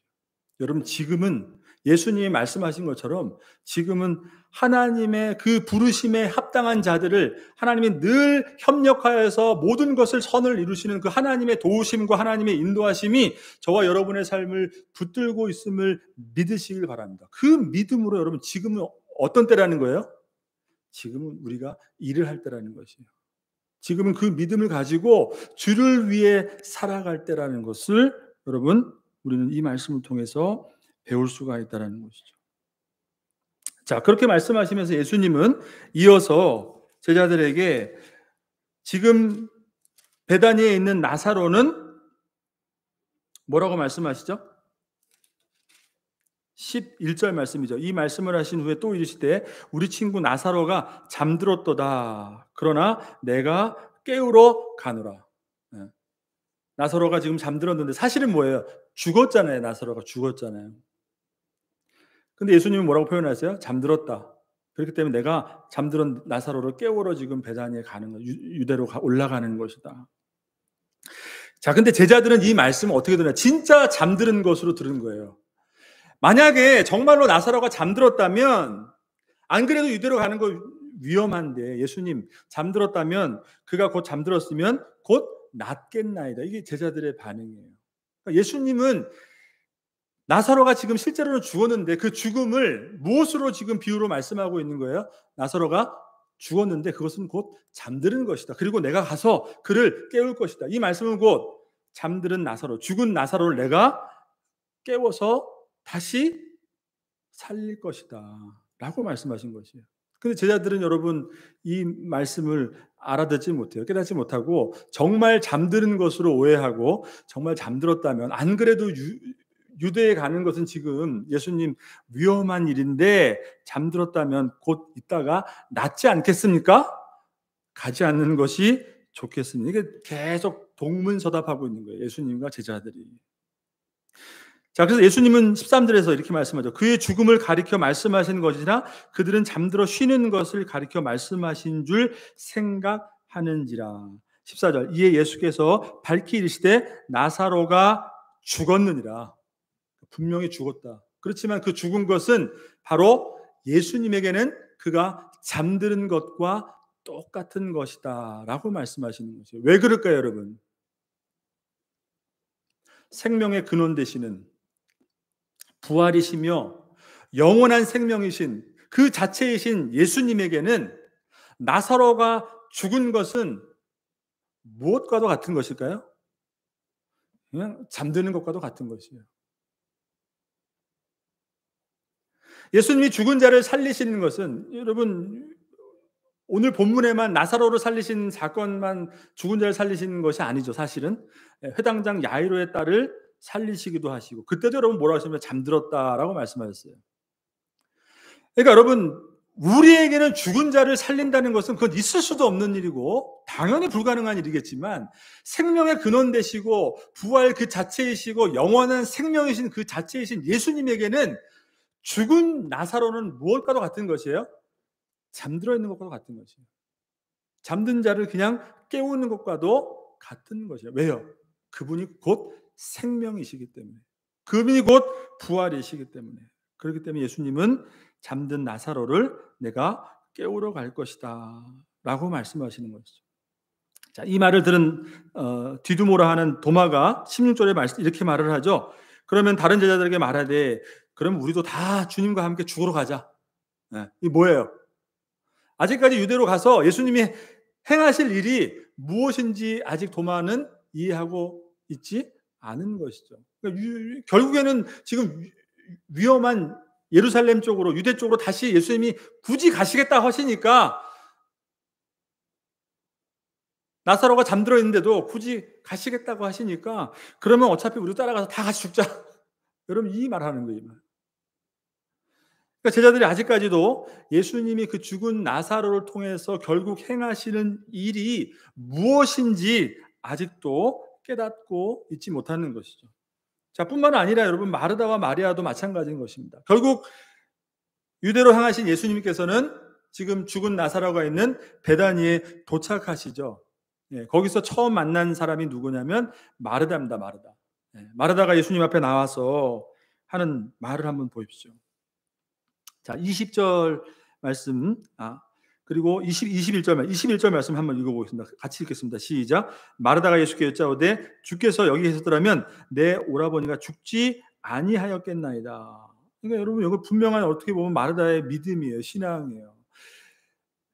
여러분 지금은 예수님이 말씀하신 것처럼 지금은 하나님의 그 부르심에 합당한 자들을 하나님이 늘 협력하여서 모든 것을 선을 이루시는 그 하나님의 도우심과 하나님의 인도하심이 저와 여러분의 삶을 붙들고 있음을 믿으시길 바랍니다. 그 믿음으로 여러분 지금은 어떤 때라는 거예요? 지금은 우리가 일을 할 때라는 것이에요. 지금은 그 믿음을 가지고 주를 위해 살아갈 때라는 것을 여러분 우리는 이 말씀을 통해서 배울 수가 있다는 것이죠. 자, 그렇게 말씀하시면서 예수님은 이어서 제자들에게 지금 베다니에 있는 나사로는 뭐라고 말씀하시죠? 11절 말씀이죠. 이 말씀을 하신 후에 또 이르시되 우리 친구 나사로가 잠들었도다. 그러나 내가 깨우러 가노라. 나사로가 지금 잠들었는데 사실은 뭐예요? 죽었잖아요. 나사로가 죽었잖아요. 근데 예수님은 뭐라고 표현하세요? 잠들었다. 그렇기 때문에 내가 잠들은 나사로를 깨우러 지금 베다니에 가는 거, 유대로 올라가는 것이다. 자, 근데 제자들은 이 말씀을 어떻게 들었냐? 진짜 잠들은 것으로 들은 거예요. 만약에 정말로 나사로가 잠들었다면 안 그래도 유대로 가는 거 위험한데 예수님 잠들었다면 그가 곧 잠들었으면 곧 낫겠나이다. 이게 제자들의 반응이에요. 그러니까 예수님은 나사로가 지금 실제로는 죽었는데 그 죽음을 무엇으로 지금 비유로 말씀하고 있는 거예요? 나사로가 죽었는데 그것은 곧 잠드는 것이다. 그리고 내가 가서 그를 깨울 것이다. 이 말씀은 곧 잠드는 나사로, 죽은 나사로를 내가 깨워서 다시 살릴 것이다 라고 말씀하신 것이에요. 근데 제자들은 여러분 이 말씀을 알아듣지 못해요. 깨닫지 못하고 정말 잠드는 것으로 오해하고 정말 잠들었다면 안 그래도 유대에 가는 것은 지금 예수님 위험한 일인데 잠들었다면 곧 있다가 낫지 않겠습니까? 가지 않는 것이 좋겠습니다. 이게 계속 동문서답하고 있는 거예요. 예수님과 제자들이. 자, 그래서 예수님은 13절에서 이렇게 말씀하죠. 그의 죽음을 가리켜 말씀하신 것이나 그들은 잠들어 쉬는 것을 가리켜 말씀하신 줄 생각하는지라. 14절. 이에 예수께서 밝히 이르시되 나사로가 죽었느니라. 분명히 죽었다. 그렇지만 그 죽은 것은 바로 예수님에게는 그가 잠드는 것과 똑같은 것이다 라고 말씀하시는 거죠. 왜 그럴까요, 여러분? 생명의 근원 되시는 부활이시며 영원한 생명이신 그 자체이신 예수님에게는 나사로가 죽은 것은 무엇과도 같은 것일까요? 그냥 잠드는 것과도 같은 것이에요. 예수님이 죽은 자를 살리시는 것은 여러분 오늘 본문에만 나사로를 살리신 사건만 죽은 자를 살리시는 것이 아니죠. 사실은 회당장 야이로의 딸을 살리시기도 하시고, 그때도 여러분 뭐라고 하시냐면 잠들었다라고 말씀하셨어요. 그러니까 여러분, 우리에게는 죽은 자를 살린다는 것은 그건 있을 수도 없는 일이고 당연히 불가능한 일이겠지만, 생명의 근원 되시고 부활 그 자체이시고 영원한 생명이신 그 자체이신 예수님에게는 죽은 나사로는 무엇과도 같은 것이에요? 잠들어 있는 것과도 같은 것이에요. 잠든 자를 그냥 깨우는 것과도 같은 것이에요. 왜요? 그분이 곧 생명이시기 때문에. 그분이 곧 부활이시기 때문에. 그렇기 때문에 예수님은 잠든 나사로를 내가 깨우러 갈 것이다 라고 말씀하시는 것이죠. 자, 이 말을 들은 디두모라 하는 도마가 16절에 이렇게 말을 하죠. 그러면 다른 제자들에게 말하되, 그럼 우리도 다 주님과 함께 죽으러 가자. 네, 이 뭐예요? 아직까지 유대로 가서 예수님이 행하실 일이 무엇인지 아직 도마는 이해하고 있지 않은 것이죠. 그러니까 결국에는 지금 위험한 예루살렘 쪽으로, 유대 쪽으로 다시 예수님이 굳이 가시겠다 하시니까, 나사로가 잠들어 있는데도 굳이 가시겠다고 하시니까, 그러면 어차피 우리 따라가서 다 같이 죽자. 여러분, 이 말하는 거예요. 그러니까 제자들이 아직까지도 예수님이 그 죽은 나사로를 통해서 결국 행하시는 일이 무엇인지 아직도 깨닫고 있지 못하는 것이죠. 자, 뿐만 아니라 여러분, 마르다와 마리아도 마찬가지인 것입니다. 결국 유대로 향하신 예수님께서는 지금 죽은 나사로가 있는 베다니에 도착하시죠. 예, 거기서 처음 만난 사람이 누구냐면 마르다입니다. 마르다. 예, 마르다가 예수님 앞에 나와서 하는 말을 한번 보십시오. 자, 20절 말씀, 그리고 21절 말씀 한번 읽어보겠습니다. 같이 읽겠습니다. 시작. 마르다가 예수께 여짜오되, 주께서 여기 계셨더라면 내 오라버니가 죽지 아니하였겠나이다. 그러니까 여러분, 이거 분명한, 어떻게 보면 마르다의 믿음이에요. 신앙이에요.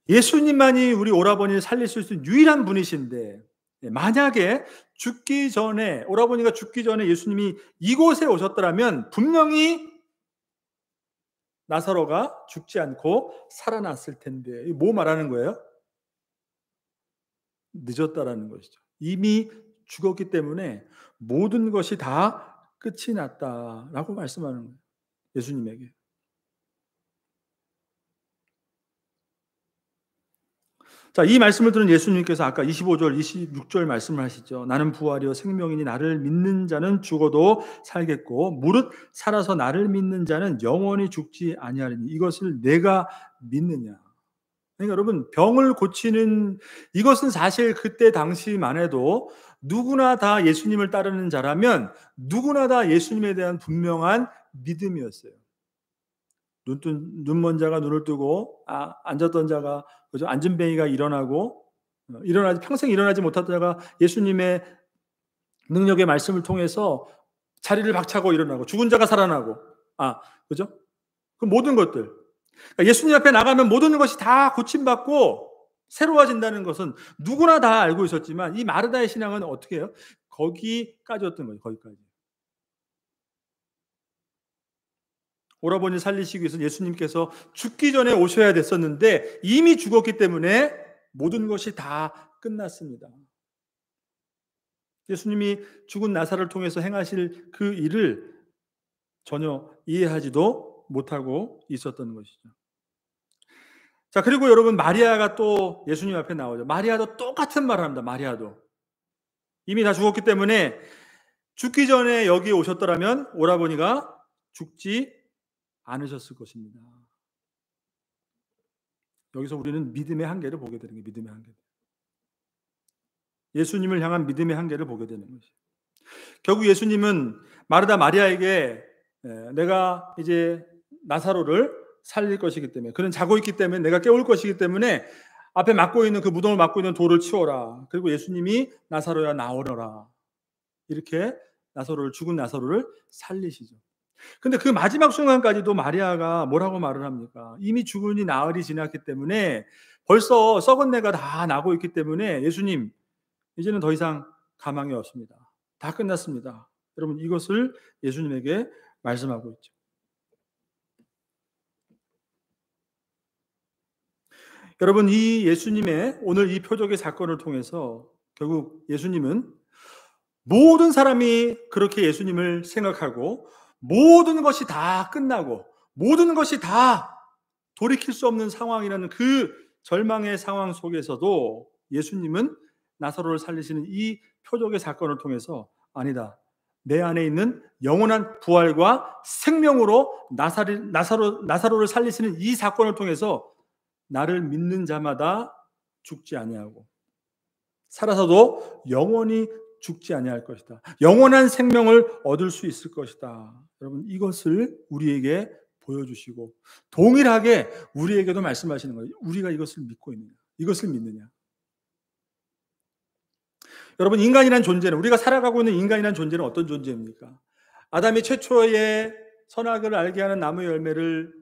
예수님만이 우리 오라버니를 살리실 수 있는 유일한 분이신데, 만약에 죽기 전에, 오라버니가 죽기 전에 예수님이 이곳에 오셨더라면 분명히 나사로가 죽지 않고 살아났을 텐데, 뭐 말하는 거예요? 늦었다라는 것이죠. 이미 죽었기 때문에 모든 것이 다 끝이 났다라고 말씀하는 거예요. 예수님에게. 자, 이 말씀을 들은 예수님께서 아까 25절, 26절 말씀을 하시죠. 나는 부활이요 생명이니 나를 믿는 자는 죽어도 살겠고 무릇 살아서 나를 믿는 자는 영원히 죽지 아니하리니 이것을 내가 믿느냐. 그러니까 여러분, 병을 고치는 이것은 사실 그때 당시만 해도 누구나 다 예수님을 따르는 자라면 누구나 다 예수님에 대한 분명한 믿음이었어요. 눈먼 자가 눈을 뜨고, 앉았던 자가, 그죠? 앉은뱅이가 일어나고, 평생 일어나지 못하던 자가 예수님의 능력의 말씀을 통해서 자리를 박차고 일어나고, 죽은 자가 살아나고, 그죠? 그 모든 것들. 그러니까 예수님 앞에 나가면 모든 것이 다 고침받고 새로워진다는 것은 누구나 다 알고 있었지만, 이 마르다의 신앙은 어떻게 해요? 거기까지였던 거예요. 거기까지. 오라버니 살리시기 위해서 예수님께서 죽기 전에 오셔야 됐었는데 이미 죽었기 때문에 모든 것이 다 끝났습니다. 예수님이 죽은 나사로를 통해서 행하실 그 일을 전혀 이해하지도 못하고 있었던 것이죠. 자, 그리고 여러분, 마리아가 또 예수님 앞에 나오죠. 마리아도 똑같은 말을 합니다. 마리아도 이미 다 죽었기 때문에 죽기 전에 여기 오셨더라면 오라버니가 죽지 않으셨을 것입니다. 여기서 우리는 믿음의 한계를 보게 되는 게, 믿음의 한계. 예수님을 향한 믿음의 한계를 보게 되는 것이죠. 결국 예수님은 마르다 마리아에게 내가 이제 나사로를 살릴 것이기 때문에, 그는 자고 있기 때문에 내가 깨울 것이기 때문에 앞에 막고 있는 그 무덤을 막고 있는 돌을 치워라. 그리고 예수님이 나사로야 나오너라. 이렇게 죽은 나사로를 살리시죠. 근데 그 마지막 순간까지도 마리아가 뭐라고 말을 합니까? 이미 죽으니 나흘이 지났기 때문에 벌써 썩은 내가 다 나고 있기 때문에 예수님, 이제는 더 이상 가망이 없습니다. 다 끝났습니다. 여러분, 이것을 예수님에게 말씀하고 있죠. 여러분, 이 예수님의 오늘 이 표적의 사건을 통해서 결국 예수님은 모든 사람이 그렇게 예수님을 생각하고 모든 것이 다 끝나고 모든 것이 다 돌이킬 수 없는 상황이라는 그 절망의 상황 속에서도 예수님은 나사로를 살리시는 이 표적의 사건을 통해서 아니다. 내 안에 있는 영원한 부활과 생명으로 나사로를 살리시는 이 사건을 통해서 나를 믿는 자마다 죽지 아니하고 살아서도 영원히 죽지 아니할 것이다. 영원한 생명을 얻을 수 있을 것이다. 여러분 이것을 우리에게 보여주시고 동일하게 우리에게도 말씀하시는 거예요. 우리가 이것을 믿고 있느냐? 이것을 믿느냐? 여러분 인간이란 존재는 우리가 살아가고 있는 인간이란 존재는 어떤 존재입니까? 아담이 최초의 선악을 알게 하는 나무 열매를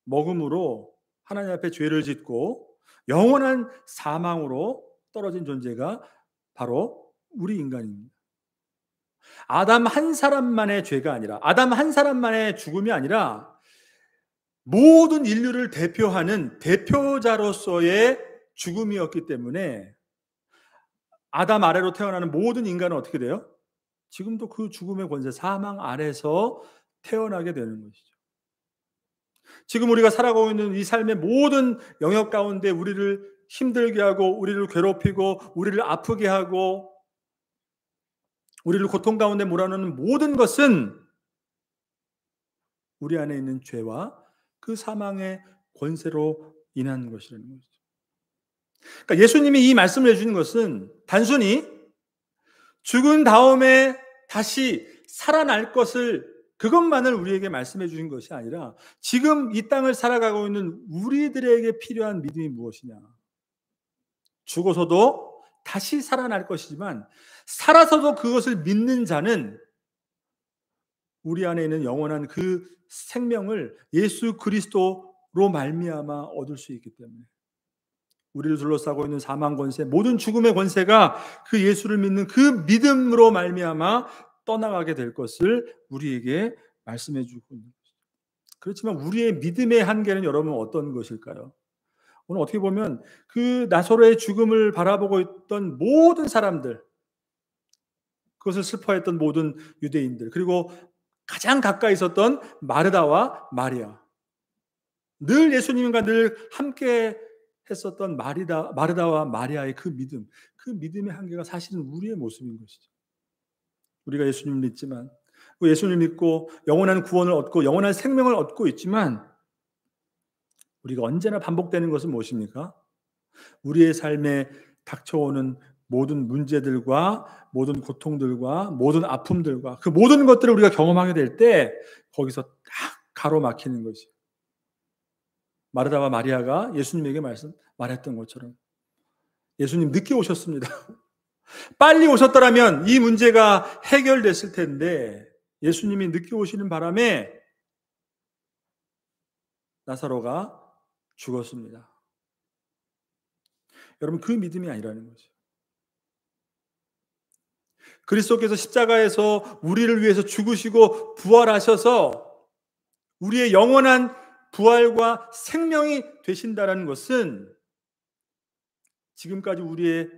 먹음으로 하나님 앞에 죄를 짓고 영원한 사망으로 떨어진 존재가 바로 우리 인간입니다. 아담 한 사람만의 죄가 아니라 아담 한 사람만의 죽음이 아니라 모든 인류를 대표하는 대표자로서의 죽음이었기 때문에 아담 아래로 태어나는 모든 인간은 어떻게 돼요? 지금도 그 죽음의 권세, 사망 아래서 태어나게 되는 것이죠. 지금 우리가 살아가고 있는 이 삶의 모든 영역 가운데 우리를 힘들게 하고 우리를 괴롭히고 우리를 아프게 하고 우리를 고통 가운데 몰아넣는 모든 것은 우리 안에 있는 죄와 그 사망의 권세로 인한 것이라는 것이죠. 그러니까 예수님이 이 말씀을 해주는 것은 단순히 죽은 다음에 다시 살아날 것을 그것만을 우리에게 말씀해 주신 것이 아니라 지금 이 땅을 살아가고 있는 우리들에게 필요한 믿음이 무엇이냐. 죽어서도 다시 살아날 것이지만 살아서도 그것을 믿는 자는 우리 안에 있는 영원한 그 생명을 예수 그리스도로 말미암아 얻을 수 있기 때문에 우리를 둘러싸고 있는 사망 권세, 모든 죽음의 권세가 그 예수를 믿는 그 믿음으로 말미암아 떠나가게 될 것을 우리에게 말씀해 주고 있는 것이죠. 그렇지만 우리의 믿음의 한계는 여러분 어떤 것일까요? 오늘 어떻게 보면 그 나사로의 죽음을 바라보고 있던 모든 사람들, 그것을 슬퍼했던 모든 유대인들, 그리고 가장 가까이 있었던 마르다와 마리아, 늘 예수님과 늘 함께 했었던 마르다와 마리아의 그 믿음, 그 믿음의 한계가 사실은 우리의 모습인 것이죠. 우리가 예수님을 믿지만, 예수님을 믿고 영원한 구원을 얻고 영원한 생명을 얻고 있지만 우리가 언제나 반복되는 것은 무엇입니까? 우리의 삶에 닥쳐오는 모든 문제들과 모든 고통들과 모든 아픔들과 그 모든 것들을 우리가 경험하게 될 때 거기서 딱 가로막히는 것이죠. 마르다와 마리아가 예수님에게 말했던 것처럼 예수님 늦게 오셨습니다. 빨리 오셨더라면 이 문제가 해결됐을 텐데 예수님이 늦게 오시는 바람에 나사로가 죽었습니다. 여러분 그 믿음이 아니라는 거죠. 그리스도께서 십자가에서 우리를 위해서 죽으시고 부활하셔서 우리의 영원한 부활과 생명이 되신다는 것은 지금까지 우리의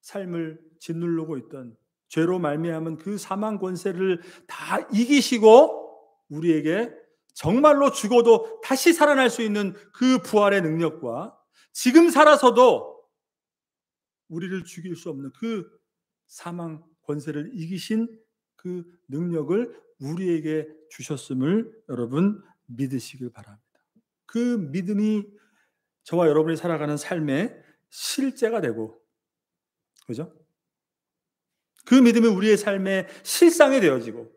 삶을 짓누르고 있던 죄로 말미암은 그 사망 권세를 다 이기시고 우리에게 정말로 죽어도 다시 살아날 수 있는 그 부활의 능력과 지금 살아서도 우리를 죽일 수 없는 그 사망 권세를 이기신 그 능력을 우리에게 주셨음을 여러분 믿으시길 바랍니다. 그 믿음이 저와 여러분이 살아가는 삶의 실제가 되고, 그죠? 그 믿음이 우리의 삶의 실상이 되어지고,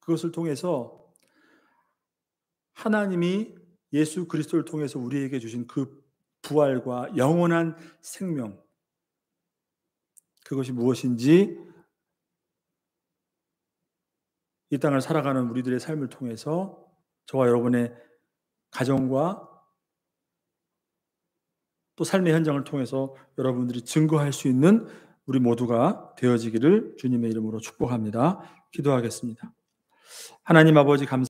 그것을 통해서 하나님이 예수 그리스도를 통해서 우리에게 주신 그 부활과 영원한 생명, 그것이 무엇인지 이 땅을 살아가는 우리들의 삶을 통해서 저와 여러분의 가정과 또 삶의 현장을 통해서 여러분들이 증거할 수 있는 우리 모두가 되어지기를 주님의 이름으로 축복합니다. 기도하겠습니다. 하나님 아버지 감사합니다.